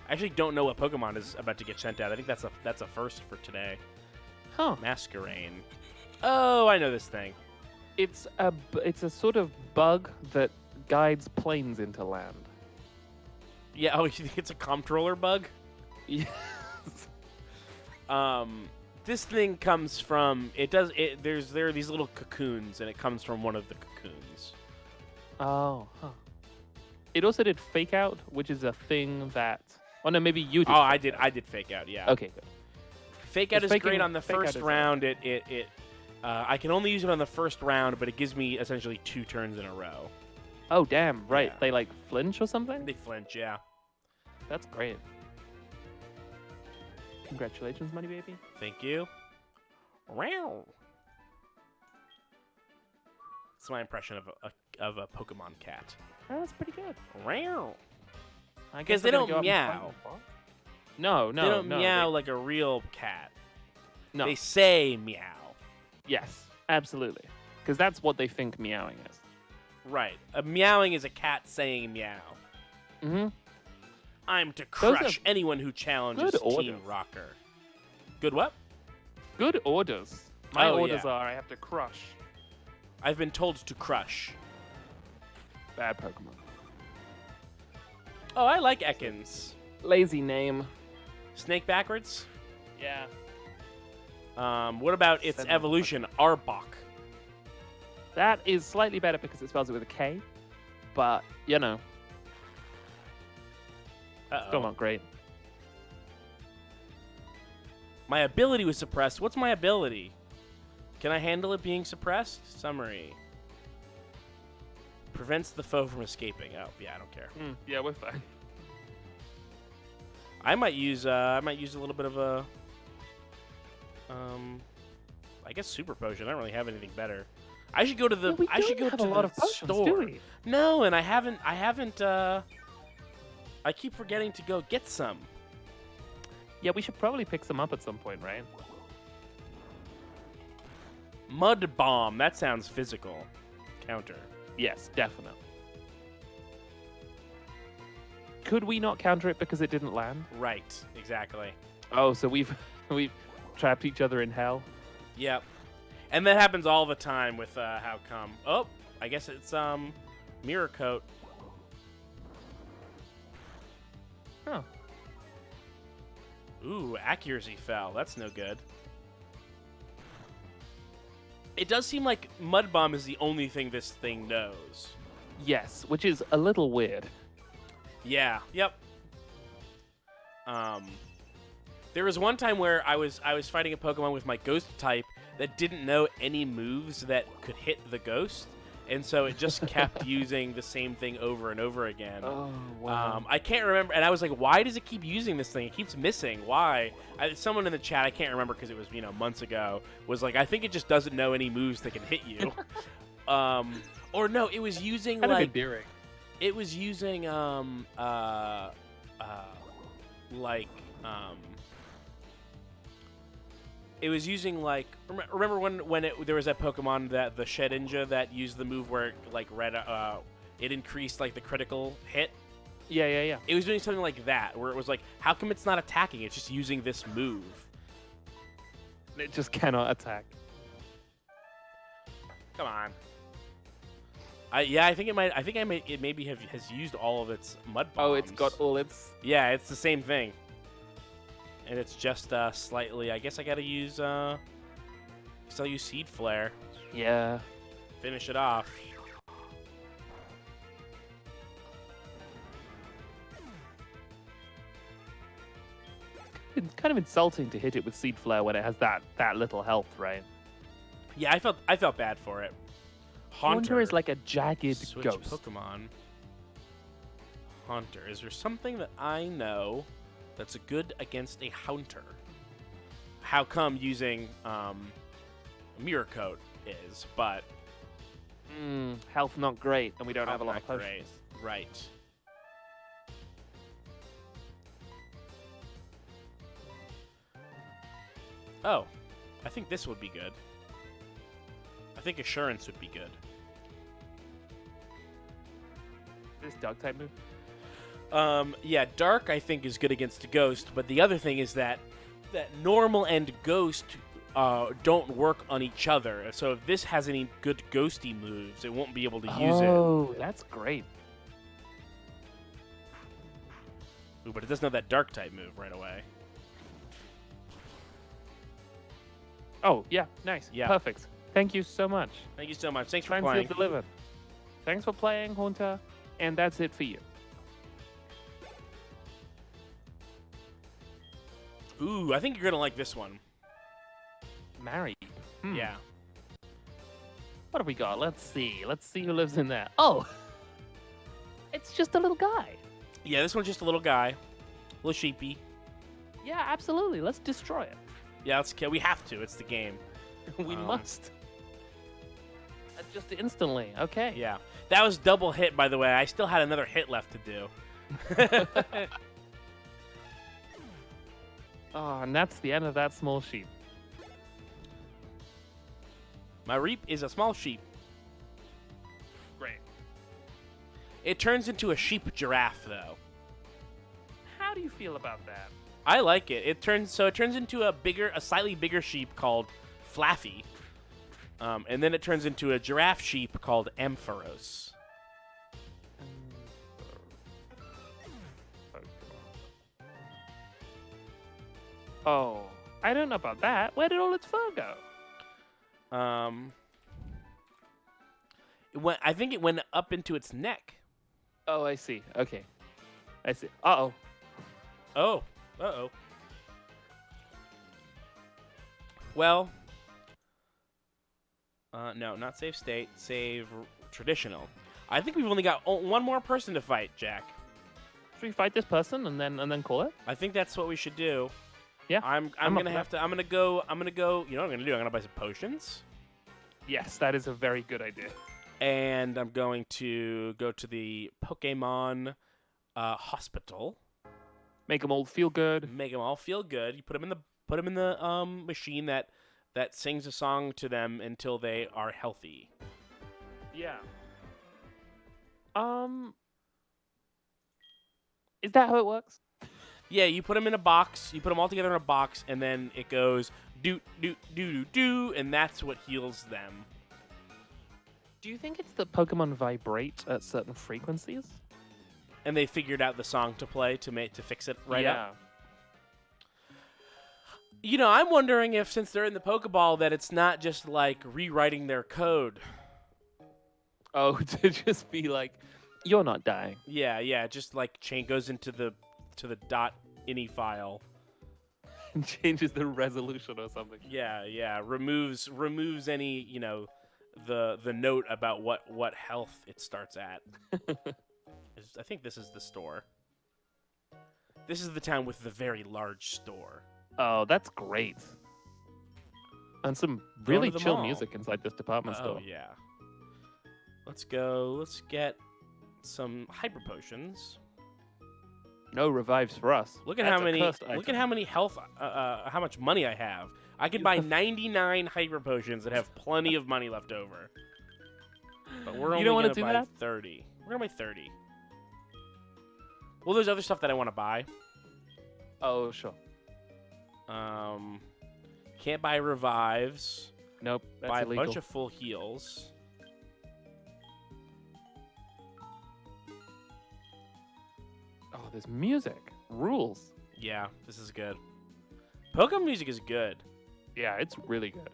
I actually don't know what Pokemon is about to get sent out. I think that's a first for today. Huh. Masquerade. Oh, I know this thing. It's a sort of bug that guides planes into land. Yeah. Oh, you think it's a comptroller bug? Yes. This thing comes from. There are these little cocoons, and it comes from one of the cocoons. Oh, huh. It also did Fake Out, which is a thing that. Oh no, maybe you did. Oh, I Fake did. Out. I did fake out. Yeah. Okay, good. Fake out is Faking- great on the Fake Out first is round. I can only use it on the first round, but it gives me essentially 2 turns in a row. Oh, damn! Right, Yeah. they like flinch or something. They flinch. Yeah. That's great. Congratulations, money baby. Thank you. Wow. That's my impression of a Pokemon cat. Oh, that's pretty good. Wow. I 'Cause guess they I'm gonna don't go up and meow. find them. What? No, They don't no. meow like a real cat. No. They say meow. Yes, absolutely. Because that's what they think meowing is. Right. A meowing is a cat saying meow. Mm-hmm. I'm to Those crush are anyone who challenges good Team orders. Rocker. Good what? Good orders. My Oh, orders yeah. are I have to crush I've been told to crush. bad Pokemon. Oh, I like Ekans. Lazy name. Snake backwards? Yeah. What about its Send evolution, Arbok? That is slightly better because it spells it with a K. But, you know, still Uh-oh. not great. My ability was suppressed. What's my ability? Can I handle it being suppressed? Summary. Prevents the foe from escaping. Oh, yeah, I don't care. Yeah, we're fine. I might use a little bit of a I guess super potion. I don't really have anything better. I should go to the. Yeah, we I should don't go have to a lot the of potions, store. do we? No, and I haven't. I keep forgetting to go get some. Yeah, we should probably pick some up at some point, right? Mud bomb. That sounds physical. Counter. Yes, definitely. Could we not counter it because it didn't land? Right. Exactly. Oh, so we've trapped each other in hell. Yep. And that happens all the time with how come. Oh, I guess it's mirror coat. Oh. Ooh, accuracy fell. That's no good. It does seem like Mud Bomb is the only thing this thing knows. Yes, which is a little weird. Yeah. Yep. There was one time where I was fighting a Pokemon with my Ghost type that didn't know any moves that could hit the Ghost, and so it just kept using the same thing over and over again. Oh, wow. I can't remember, and I was like, why does it keep using this thing? It keeps missing. Why? Someone in the chat, I can't remember because it was months ago, was like, I think it just doesn't know any moves that can hit you. Or no, it was using Kind of like endearing. it was using it was using like remember when there was that Pokemon that the Shedinja that used the move where like it increased like the critical hit. Yeah. It was doing something like that where it was like, how come it's not attacking? It's just using this move. It just cannot attack. Come on. I think it might. I think it maybe has used all of its mud bombs. Oh, it's got all its. Yeah, it's the same thing. And it's just slightly. I guess I gotta use. Still use Seed Flare. Yeah. Finish it off. It's kind of insulting to hit it with Seed Flare when it has that little health, right? Yeah, I felt bad for it. Haunter is like a jagged Switch ghost. Pokemon. Haunter. Is there something that I know that's good against a Haunter? How come using Mirror Coat is, but Health not great, and we don't have a lot not of potions. great. Right. Oh, I think this would be good. I think Assurance would be good. This Dark type move? Yeah, Dark I think is good against Ghost, but the other thing is that Normal and Ghost don't work on each other. So if this has any good Ghosty moves, it won't be able to use it. Oh, that's great. Ooh, but it doesn't have that Dark type move right away. Oh, yeah, nice. Yeah. Perfect. Thank you so much. Thank you so much. Thanks for Thanks playing. for delivered. Thanks for playing, Haunter. And that's it for you. Ooh, I think you're gonna like this one. Married. Yeah. What have we got? Let's see. Let's see who lives in there. Oh! It's just a little guy. Yeah, this one's just a little guy. A little sheepy. Yeah, absolutely. Let's destroy it. Yeah, let's kill. We have to. It's the game. We must. Just instantly. Okay. Yeah. That was double hit, by the way. I still had another hit left to do. Oh, and that's the end of that small sheep. My Reap is a small sheep. Great. It turns into a sheep giraffe, though. How do you feel about that? I like it. It turns into a slightly bigger sheep called Flaffy, and then it turns into a giraffe sheep called Ampharos. Oh, I don't know about that. Where did all its fur go? I think it went up into its neck. Oh, I see. Okay. I see. Uh-oh. Oh. Uh-oh. Well, no, not save state. Save traditional. I think we've only got one more person to fight, Jack. Should we fight this person and then call it? I think that's what we should do. Yeah. I'm gonna go. You know what I'm gonna do? I'm gonna buy some potions. Yes, that is a very good idea. And I'm going to go to the Pokemon hospital. Make them all feel good. Make them all feel good. You put them in the machine that sings a song to them until they are healthy. Yeah. Is that how it works? Yeah, you put them in a box. You put them all together in a box, and then it goes do do do do do, and that's what heals them. Do you think it's that Pokemon vibrate at certain frequencies? And they figured out the song to play to fix it right up. You know, I'm wondering if since they're in the Pokeball that it's not just like rewriting their code. Oh, to just be like, you're not dying. Yeah, just like chain goes into the .ini file. And changes the resolution or something. Yeah. Removes any, you know, the note about what health it starts at. I think this is the store. This is the town with the very large store. Oh, that's great. And some really chill music inside this department store. Oh, yeah. Let's go. Let's get some hyper potions. No revives for us. Look at how many health, how much money I have. I could buy 99 hyper potions that have plenty of money left over. But we're only going to buy 30. We're going to buy 30. Well, there's other stuff that I want to buy. Oh, sure. Can't buy revives. Nope, that's buy illegal. a bunch of full heals. Oh, there's music. Rules. Yeah, this is good. Pokemon music is good. Yeah, it's really good.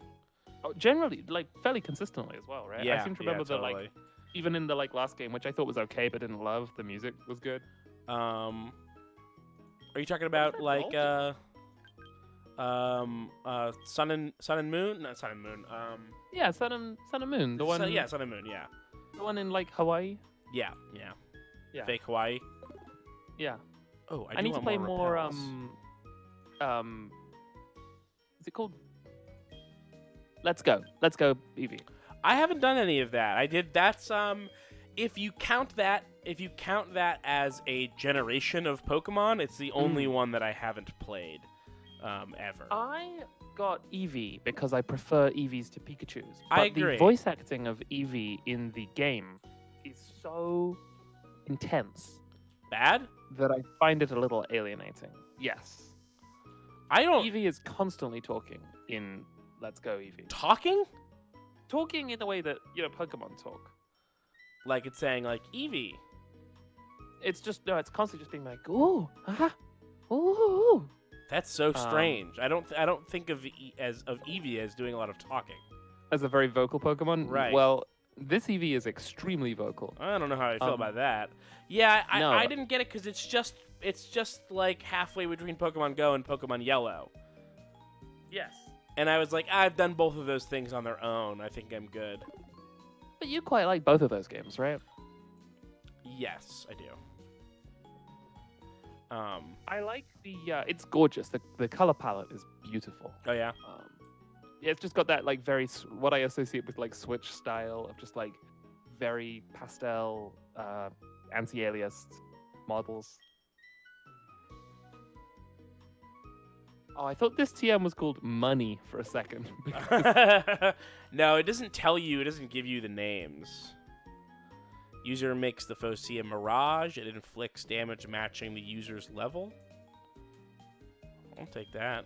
Oh, generally, like, fairly consistently as well, right? Yeah, I seem to remember totally. that, like, even in the, like, last game, which I thought was okay but didn't love, the music was good. Are you talking about, like, Sun and Moon? Not Sun and Moon. Yeah, Sun and Moon. The one. Sun and Moon, yeah. The one in, like, Hawaii? Yeah. Fake Hawaii. Yeah. Oh, I need to play more, repels. is it called? Let's Go, Eevee. I haven't done any of that. I did. That's if you count that as a generation of Pokemon, it's the only one that I haven't played ever. I got Eevee because I prefer Eevees to Pikachus. But I agree. The voice acting of Eevee in the game is so intense Bad? that I find it a little alienating. Yes. I don't. Eevee is constantly talking in Let's Go Eevee. Talking? Talking in the way that, you know, Pokemon talk. Like it's saying like Eevee. It's constantly just being like, ooh, ooh. That's so strange. I don't think of Eevee as doing a lot of talking. As a very vocal Pokemon? Right. Well, this Eevee is extremely vocal. I don't know how I feel about that. Yeah, No. I didn't get it because it's just like halfway between Pokemon Go and Pokemon Yellow. Yes. And I was like, I've done both of those things on their own. I think I'm good. But you quite like both of those games, right? Yes, I do. I like the. It's gorgeous. The color palette is beautiful. Oh yeah. Yeah, it's just got that like very what I associate with like Switch style of just like very pastel, anti-aliased models. Oh, I thought this TM was called Money for a second. No, it doesn't tell you. It doesn't give you the names. User makes the foe see a mirage. It inflicts damage matching the user's level. I'll take that.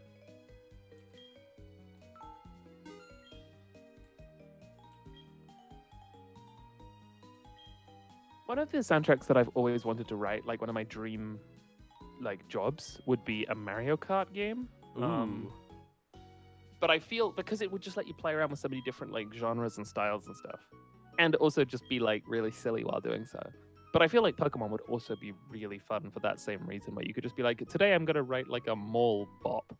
One of the soundtracks that I've always wanted to write, like one of my dream like jobs, would be a Mario Kart game. Ooh. But I feel because it would just let you play around with so many different like genres and styles and stuff, and also just be like really silly while doing so. But I feel like Pokemon would also be really fun for that same reason, where you could just be like, today I'm gonna write like a mall bop.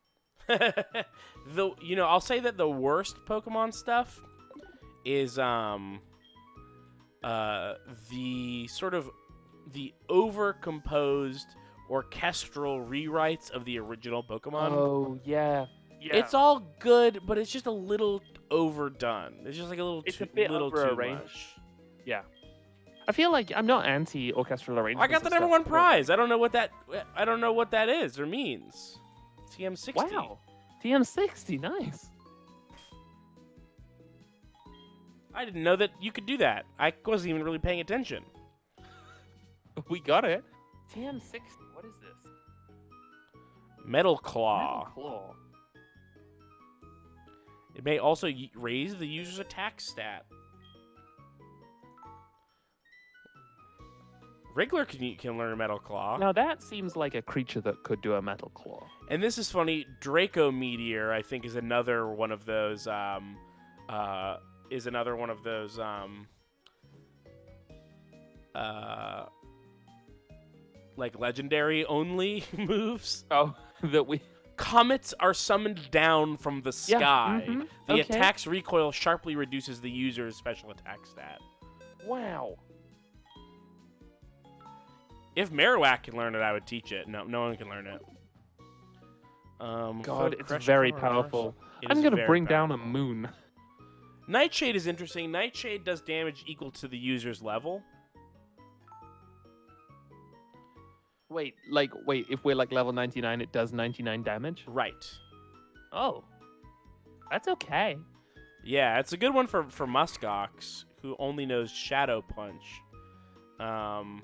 I'll say that the worst Pokemon stuff is the sort of the overcomposed orchestral rewrites of the original Pokemon. Oh yeah. It's all good, but it's just a little overdone. It's just like a little It's too, a bit little too over-arranged. much. Yeah. I feel like I'm not anti-orchestral arrangements. I got the of number stuff, one but- prize. I don't know what that is or means. TM60. Wow. TM60, nice. I didn't know that you could do that. I wasn't even really paying attention. We got it. TM60, what is this? Metal Claw. Metal Claw. It may also raise the user's attack stat. Wriggler can learn Metal Claw. Now that seems like a creature that could do a Metal Claw. And this is funny. Draco Meteor, I think, is another one of those. Like legendary only moves. Oh, that we. Comets are summoned down from the Yeah, sky. mhm, The okay. attack's recoil sharply reduces the user's special attack stat. Wow. If Marowak can learn it, I would teach it. No one can learn it. God, it's Crush very Power powerful. Reversal. It I'm is gonna very bring down a powerful. moon. Nightshade is interesting. Nightshade does damage equal to the user's level. Wait, if we're like level 99, it does 99 damage? Right. Oh. That's okay. Yeah, it's a good one for Muskox, who only knows Shadow Punch. I'm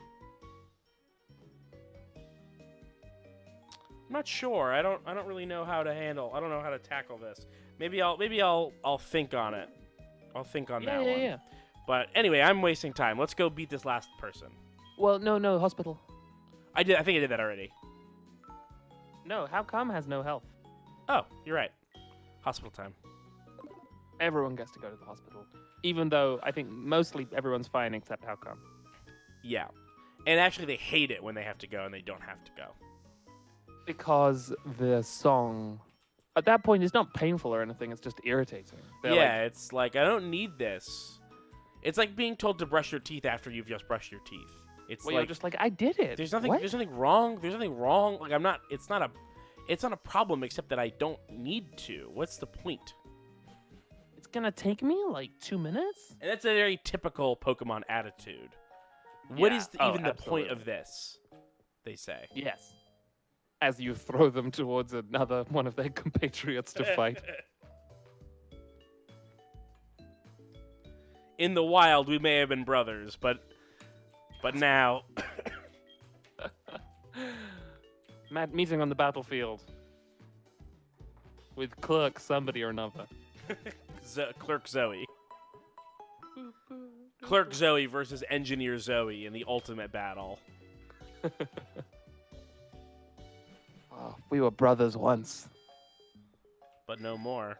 not sure. I don't really know how to handle. I don't know how to tackle this. Maybe I'll think on it. I'll think on that one. Yeah. But anyway, I'm wasting time. Let's go beat this last person. Well, no, hospital. I think I did that already. No, how come has no health? Oh, you're right. Hospital time. Everyone gets to go to the hospital. Even though I think mostly everyone's fine except how come. Yeah. And actually, they hate it when they have to go and they don't have to go. Because the song, at that point, is not painful or anything. It's just irritating. They're Yeah, it's like, I don't need this. It's like being told to brush your teeth after you've just brushed your teeth. It's Well, like you're just like, I did it. there's nothing What? there's nothing wrong. There's nothing wrong. Like it's not a problem except that I don't need to. What's the point? It's gonna take me like 2 minutes. And that's a very typical Pokemon attitude. What Yeah. is Oh, even the point absolutely. of this? They say. Yes. As you throw them towards another one of their compatriots to fight. In the wild, we may have been brothers, but now Meeting on the battlefield with clerk somebody or another. Clerk Zoe. Clerk Zoe versus Engineer Zoe in the ultimate battle. Oh, we were brothers once. But no more.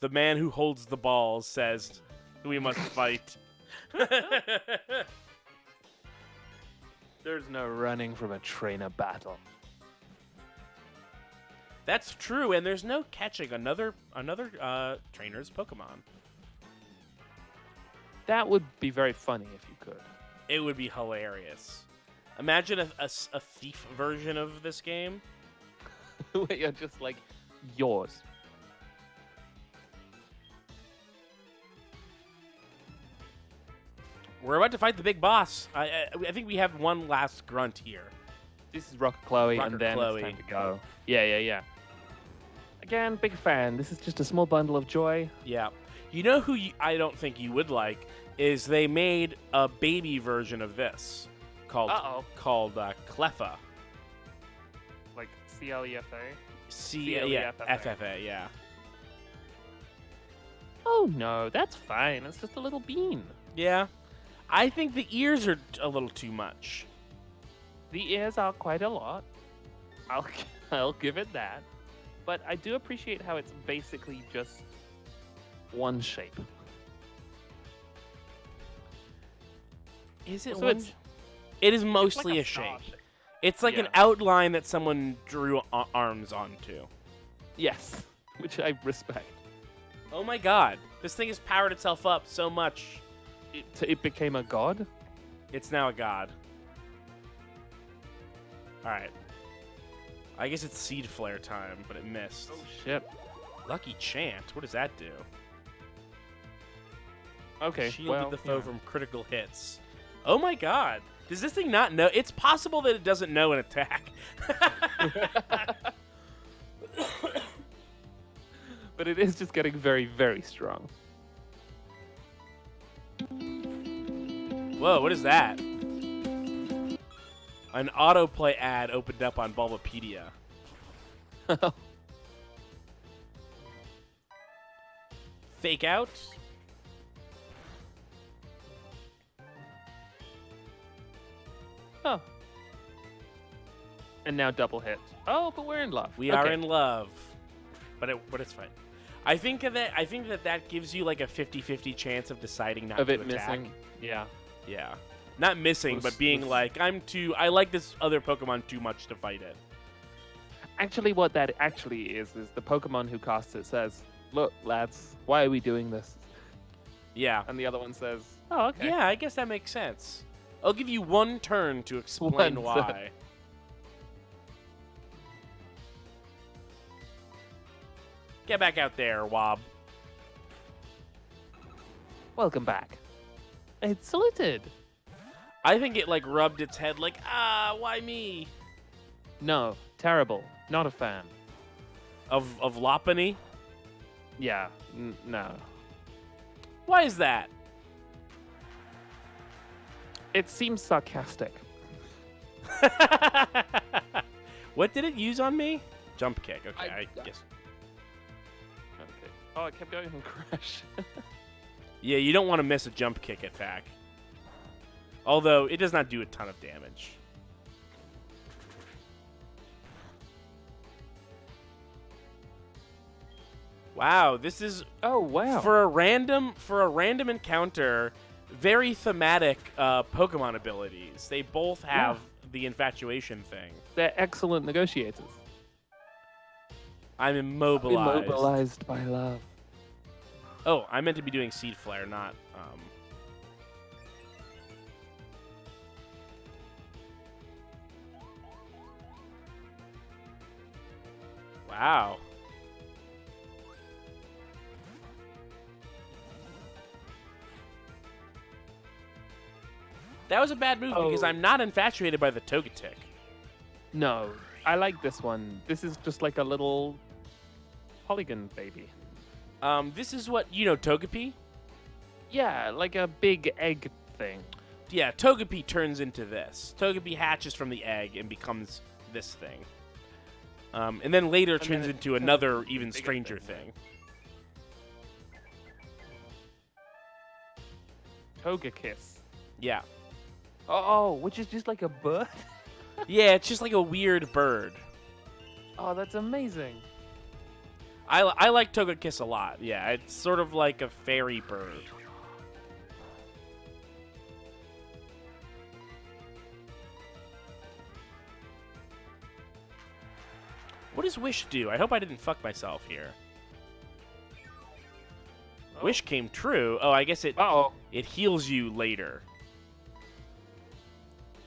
The man who holds the balls says, we must fight. There's no running from a trainer battle. That's true, and there's no catching another trainer's Pokemon. That would be very funny if you could. It would be hilarious. Imagine a thief version of this game. Where you're just like, yours. We're about to fight the big boss. I think we have one last grunt here. This is Rocket Chloe, Rocket and then Chloe. it's time to go. Yeah. Again, big fan. This is just a small bundle of joy. Yeah. You know who I don't think you would like is they made a baby version of this called Cleffa. Like CLEFA? FFA, yeah. Oh no, that's fine. It's just a little bean. Yeah. I think the ears are a little too much. The ears are quite a lot. I'll give it that. But I do appreciate how it's basically just one shape. Is it So one? It is mostly it's like a star shape. It's like an Yeah. outline that someone drew arms onto. Yes, which I respect. Oh my god. This thing has powered itself up so much. It became a god? It's now a god. Alright. I guess it's Seed Flare time, but it missed. Oh shit. Lucky Chant. What does that do? Okay, Shielded the foe from critical hits. Oh my god. Does this thing not know? It's possible that it doesn't know an attack. But it is just getting very, very strong. Whoa, what is that? An autoplay ad opened up on Bulbapedia. Fake out. Oh. And now double hit. Oh, but we're in love. We are in love. But it's fine. I think that gives you like a 50-50 chance of deciding not to attack. Missing. Yeah. Yeah. Not missing, but being like, I like this other Pokemon too much to fight it. Actually, what that actually is the Pokemon who casts it says, "Look, lads, why are we doing this?" Yeah. And the other one says, "Oh, okay." Yeah, I guess that makes sense. I'll give you one turn to explain why. Get back out there, Wob. Welcome back. It saluted. I think it like rubbed its head like, why me? No, terrible. Not a fan. Of Lopunny? Yeah, no. Why is that? It seems sarcastic. What did it use on me? Jump kick. Okay, I guess. Okay. Oh, it kept going and crash. Yeah, you don't want to miss a jump kick attack. Although, it does not do a ton of damage. Wow, this is... Oh, wow. For a random encounter, very thematic Pokemon abilities. They both have the infatuation thing. They're excellent negotiators. I'm immobilized. Immobilized by love. Oh, I meant to be doing Seed Flare, not... Wow. That was a bad move because I'm not infatuated by the Togetic. No, I like this one. This is just like a little polygon baby. This is what, you know, Togepi? Yeah, like a big egg thing. Yeah, Togepi turns into this. Togepi hatches from the egg and becomes this thing. And then later turns into another, even stranger thing. Togekiss. Yeah. Oh, which is just like a bird? Yeah, it's just like a weird bird. Oh, that's amazing. I like Togekiss a lot. Yeah, it's sort of like a fairy bird. What does Wish do? I hope I didn't fuck myself here. Oh. Wish came true. Oh, I guess it heals you later.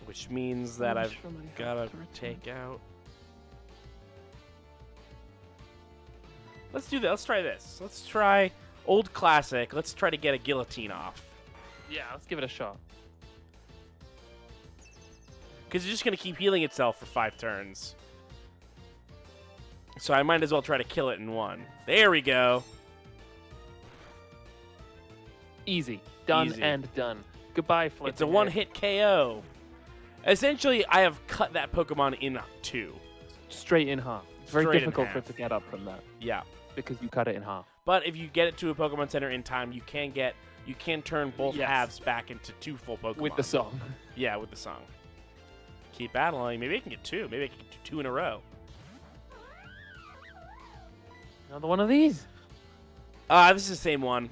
Which means that I've got to take out... Let's do that. Let's try this. Let's try Old Classic. Let's try to get a guillotine off. Yeah, let's give it a shot. Because it's just going to keep healing itself for 5 turns. So I might as well try to kill it in one. There we go. Easy. Done and done. Goodbye, Flip. It's a one-hit KO. Essentially, I have cut that Pokemon in 2. Straight in half. It's very difficult for it to get up from that. Yeah. Because you cut it in half. But if you get it to a Pokemon Center in time, you can turn both halves back into 2 full Pokemon. With the song. Yeah, with the song. Keep battling. Maybe I can get 2. Maybe I can get 2 in a row. Another one of these. This is the same one.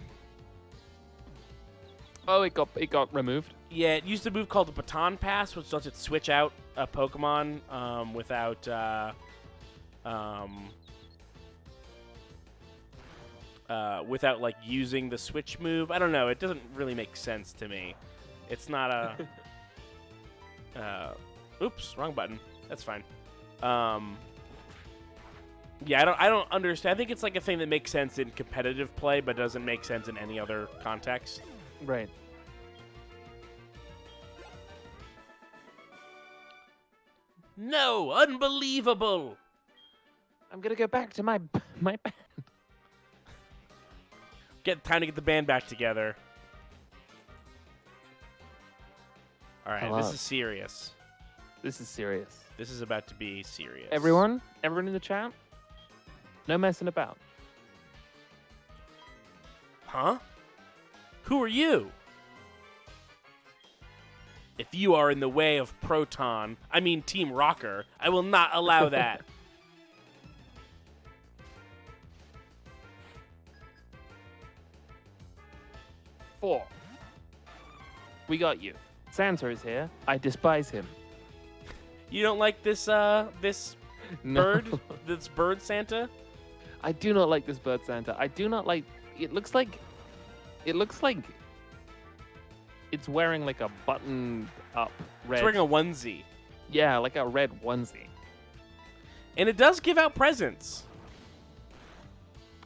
Oh, it got removed. Yeah, it used a move called the Baton Pass, which lets it switch out a Pokemon without like using the switch move. I don't know. It doesn't really make sense to me. It's not a. Oops, wrong button. That's fine. Yeah, I don't understand. I think it's like a thing that makes sense in competitive play, but doesn't make sense in any other context. Right. No, unbelievable. I'm gonna go back to my band. Time to get the band back together. All right, Hello. this is serious. This is serious. This is about to be serious. Everyone in the chat, no messing about. Huh? Who are you? If you are in the way of Team Rocker, I will not allow that. Four. We got you. Santa is here. I despise him. You don't like this this No. bird? This bird Santa? I do not like this bird Santa. I do not like. It looks like it's wearing like a buttoned up red. It's wearing a onesie. Yeah, like a red onesie. And it does give out presents.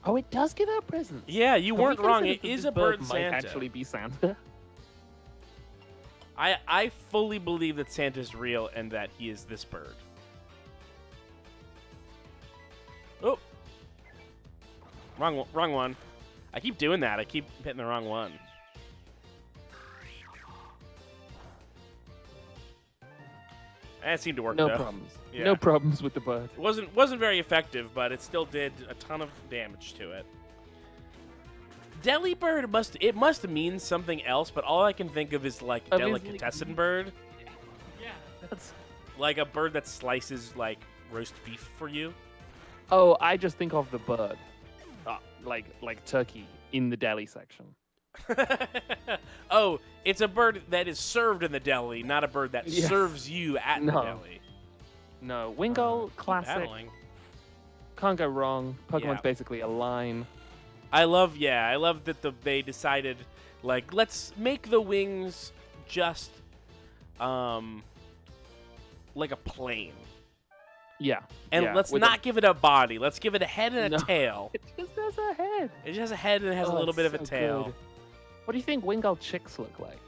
Oh, it does give out presents. Yeah, you Have we weren't wrong. considered It that is this a bird might Santa. actually be Santa. I fully believe that Santa's real and that he is this bird. Oh. Wrong one. I keep doing that. I keep hitting the wrong one. That seemed to work No though. problems. Yeah. No problems with the bird. It wasn't very effective, but it still did a ton of damage to it. Delibird must mean something else, but all I can think of is like Obviously- delicatessen bird, Yeah, that's. like a bird that slices like roast beef for you. Oh, I just think of the bird, like turkey in the deli section. Oh, it's a bird that is served in the deli, not a bird that Yes. serves you at the No. deli. No, Wingull, Keep classic. battling. Can't go wrong. Pokemon's Yeah. basically a line. I love that they decided, like, let's make the wings just, like a plane. Yeah. And yeah, let's with not give it a body. Let's give it a head and a No. tail. It just has a head. It just has a head and it has a Oh, little it's bit of a so tail. good. What do you think Wingull chicks look like?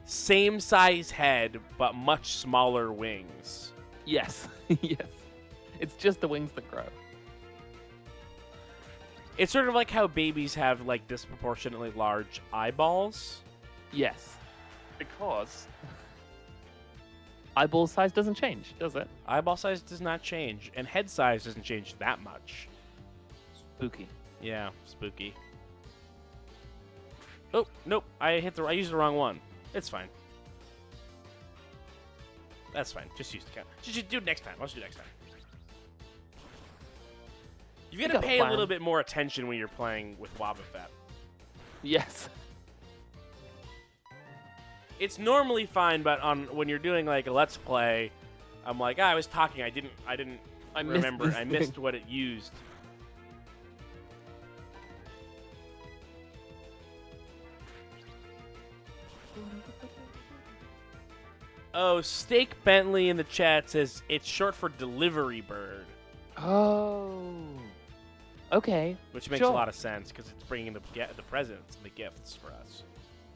Same size head, but much smaller wings. Yes. Yes. It's just the wings that grow. It's sort of like how babies have like disproportionately large eyeballs. Yes. Because eyeball size doesn't change, does it? Eyeball size does not change, and head size doesn't change that much. Spooky. Yeah, spooky. Oh, nope. I used the wrong one. It's fine. That's fine. Just use the count. Just do it next time. Let's do it next time. You You gotta got a pay a plan. little bit more attention when you're playing with Wobbuffet. Yes. It's normally fine, but when you're doing like a let's play, I'm like, I was talking. I didn't I missed remember. this I thing. missed what it used. Oh, Steak Bentley in the chat says it's short for delivery bird, Oh. Okay. which makes Sure. a lot of sense because it's bringing the presents and the gifts for us.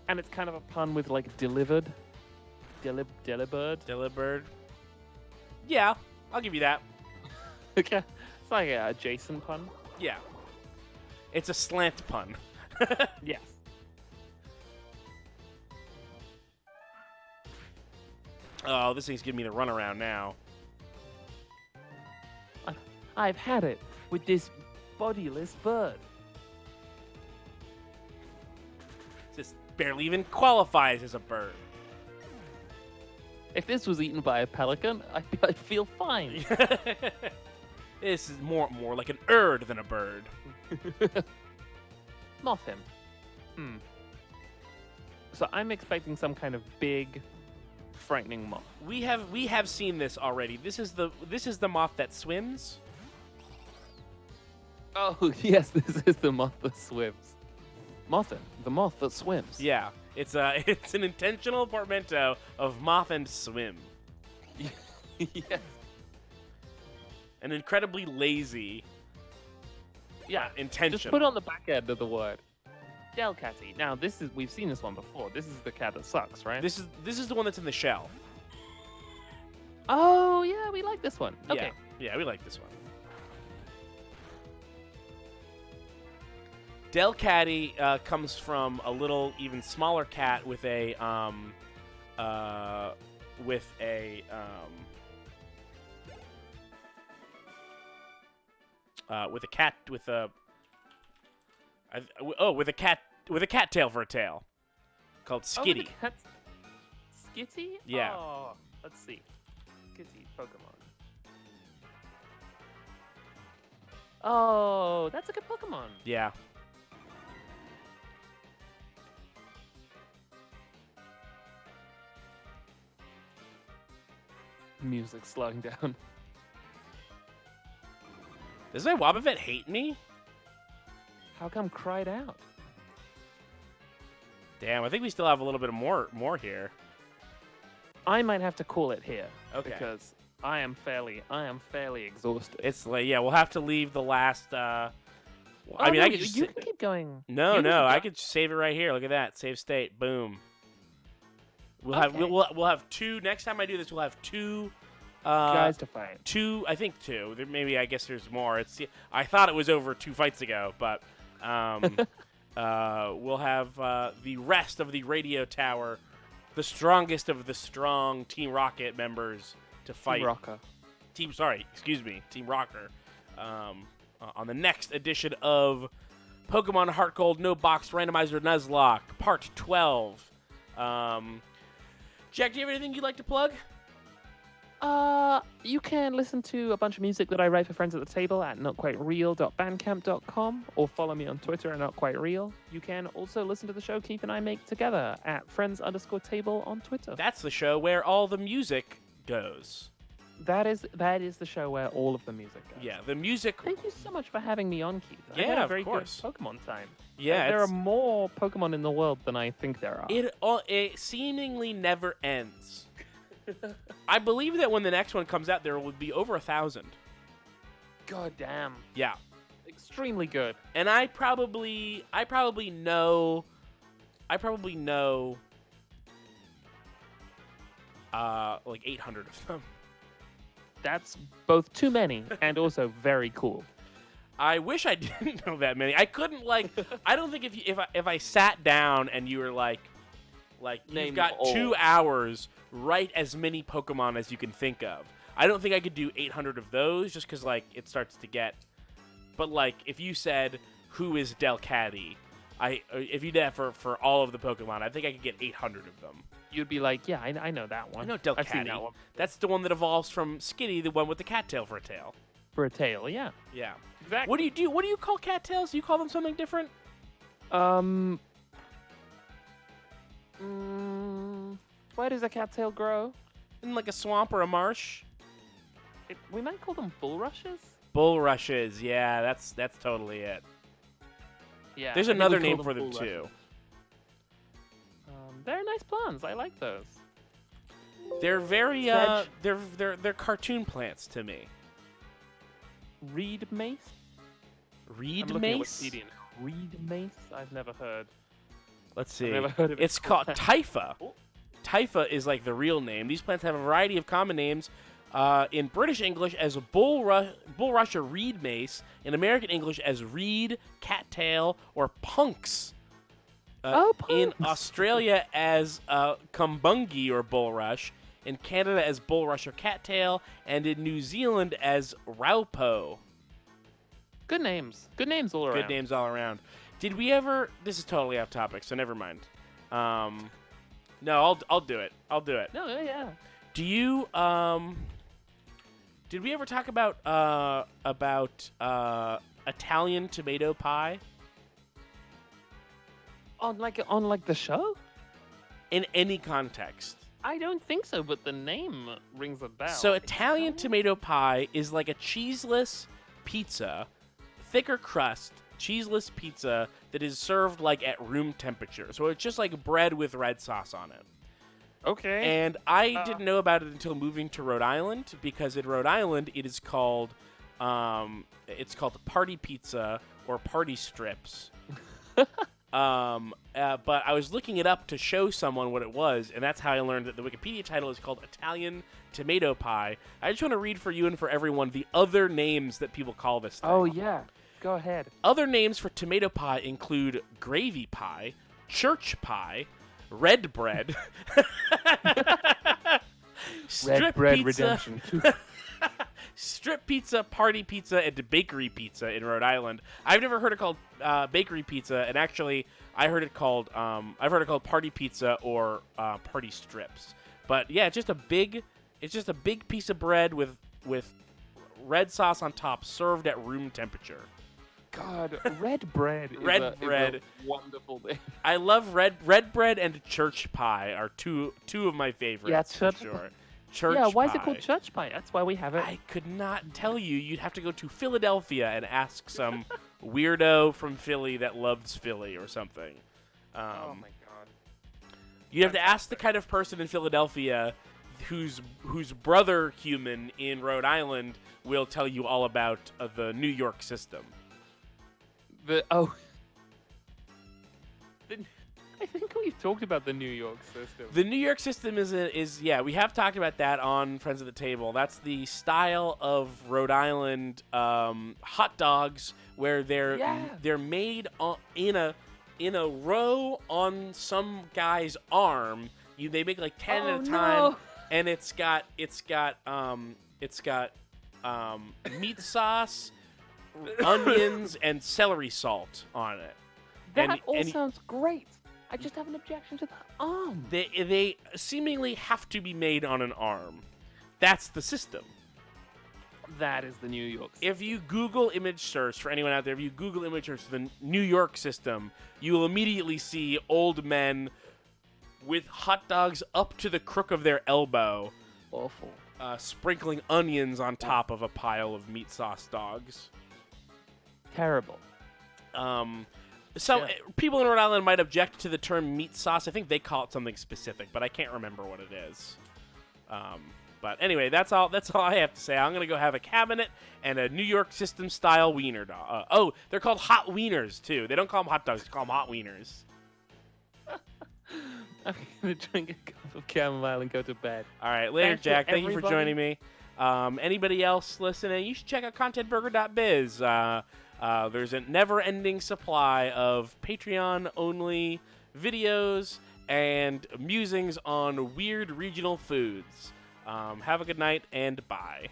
And it's kind of a pun with like delivered. Delibird. Delibird. Yeah, I'll give you that. Okay. It's like a Jason pun. Yeah, it's a slant pun. Yes. Oh, this thing's giving me the runaround now. I've had it with this bodiless bird. This barely even qualifies as a bird. If this was eaten by a pelican, I'd feel fine. This is more like an erd than a bird. Moth him. So I'm expecting some kind of big, frightening moth. We have seen this already. This is the moth that swims. Oh yes, this is the moth that swims. Moffin, the moth that swims. Yeah, it's an intentional portmanteau of moth and swim. Yes. and incredibly lazy. Yeah, Intentional. just put on the back end of the word. Delcatty. Now, we've seen this one before. This is the cat that sucks, right? This is the one that's in the shell. Oh, yeah, we like this one. Okay. Yeah, we like this one. Delcatty comes from a little, even smaller cat with a cat tail for a tail, called Skitty. Oh, Skitty? Yeah. Oh, let's see. Skitty Pokemon. Oh, that's a good Pokemon. Yeah. Music slowing down. Does my Wobbuffet hate me? How come cried out? Damn, I think we still have a little bit of more here. I might have to call it here. Okay. Because I am fairly exhausted. It's like, yeah, we'll have to leave the last. I Oh, mean, no, I could just you can keep going. No, You no, can I keep could save it right here. Look at that, save state, boom. We'll Okay. have we'll have two. Next time I do this, we'll have two. guys to fight. I think two. Maybe I guess there's more. I thought it was over 2 fights ago, but we'll have the rest of the radio tower, the strongest of the strong Team Rocket members to fight. Team Rocker. Team Rocker. On the next edition of Pokemon HeartGold No Box Randomizer Nuzlocke, Part 12. Jack, do you have anything you'd like to plug? You can listen to a bunch of music that I write for friends at the table at notquitereal.bandcamp.com or follow me on Twitter at notquitereal. You can also listen to the show Keith and I make together at friends_table on Twitter. That's the show where all the music goes. That is the show where all of the music goes. Yeah, the music. Thank you so much for having me on, Keith. I Yeah, had a of very course. good Pokemon time. Yeah, There are more Pokemon in the world than I think there are. it seemingly never ends. I believe that when the next one comes out, there will be over 1,000. God damn. Yeah, Extremely good. and I probably know like 800 of them. That's both too many and also very cool. I wish I didn't know that many. I couldn't I don't think if I sat down and you were like Name you've got them all. 2 hours, write as many Pokemon as you can think of. I don't think I could do 800 of those just because it starts to get. But if you said who is Delcatty, if you did that for all of the Pokemon, I think I could get 800 of them. You'd be like, yeah, I know that one. I know I've seen that Delcatty. one. That's the one that evolves from Skitty, the one with the cattail for a tail. For a tail, yeah. Yeah. Exactly. What do you do? What do you call cattails? Do you call them something different? Where does a cattail grow? In a swamp or a marsh? We might call them bulrushes. Bulrushes. Yeah, that's totally it. Yeah. There's I think another we call name for them bulrushes. too. They're nice plants. I like those. They're very Sedge. they're cartoon plants to me. Reed mace. Reed I'm looking at mace? Wikipedia now. Reed mace. I've never heard. Let's see. never heard of it It's called called that. Typha. Oh. Typha is the real name. These plants have a variety of common names. In British English as bulrush or reed mace. In American English as reed, cattail, or punks. In punks. Australia as kumbungi or bulrush. In Canada as bulrush or cattail. And in New Zealand as raupo. Good names. Good names all around. Good names all around. Did we ever... This is totally off topic, so never mind. No, I'll do it. I'll do it. No, yeah. Do you... Did we ever talk about Italian tomato pie? On the show? In any context. I don't think so, but the name rings a bell. So Italian tomato pie is like a cheeseless pizza, thicker crust, cheeseless pizza that is served at room temperature. So it's just like bread with red sauce on it. Okay. And I didn't know about it until moving to Rhode Island, because in Rhode Island it is called party pizza or party strips. But I was looking it up to show someone what it was, and that's how I learned that the Wikipedia title is called Italian tomato pie. I just want to read for you and for everyone the other names that people call this thing. Oh, yeah. Go ahead. Other names for tomato pie include gravy pie, church pie, red bread, Red bread pizza, redemption. strip pizza, party pizza, and bakery pizza in Rhode Island. I've never heard it called bakery pizza, and actually, I've heard it called party pizza or party strips. But yeah, it's just a big piece of bread with red sauce on top, served at room temperature. God, red bread. Red bread. Is a wonderful thing. I love red bread and church pie are two of my favorites. Yeah, for sure. Church yeah, why is pie. it called church pie? That's why we have it. I could not tell you. You'd have to go to Philadelphia and ask some weirdo from Philly that loves Philly or something. Oh my god. You'd have to ask the kind of person in Philadelphia whose brother human in Rhode Island will tell you all about the New York system. I think we've talked about the New York system. The New York system is we have talked about that on Friends of the Table. That's the style of Rhode Island hot dogs where they're made in a row on some guy's arm. They make like 10 at a time, and it's got meat sauce, onions, and celery salt on it. That sounds great. I just have an objection to the arm. They seemingly have to be made on an arm. That's the system. That is the New York system. If you Google image search, for anyone out there, if you Google image search the New York system, you will immediately see old men with hot dogs up to the crook of their elbow. Awful. Sprinkling onions on top of a pile of meat sauce dogs. Terrible. People in Rhode Island might object to the term meat sauce. I think they call it something specific, but I can't remember what it is. But anyway, that's all I have to say. I'm gonna go have a cabinet and a New York system style wiener dog. They're called hot wieners too. They don't call them hot dogs. They call them hot wieners. I'm gonna drink a cup of chamomile and go to bed. All right, later, Jack. Thank you for everybody. joining me. Anybody else listening? You should check out contentburger.biz. There's a never-ending supply of Patreon-only videos and musings on weird regional foods. Have a good night, and bye.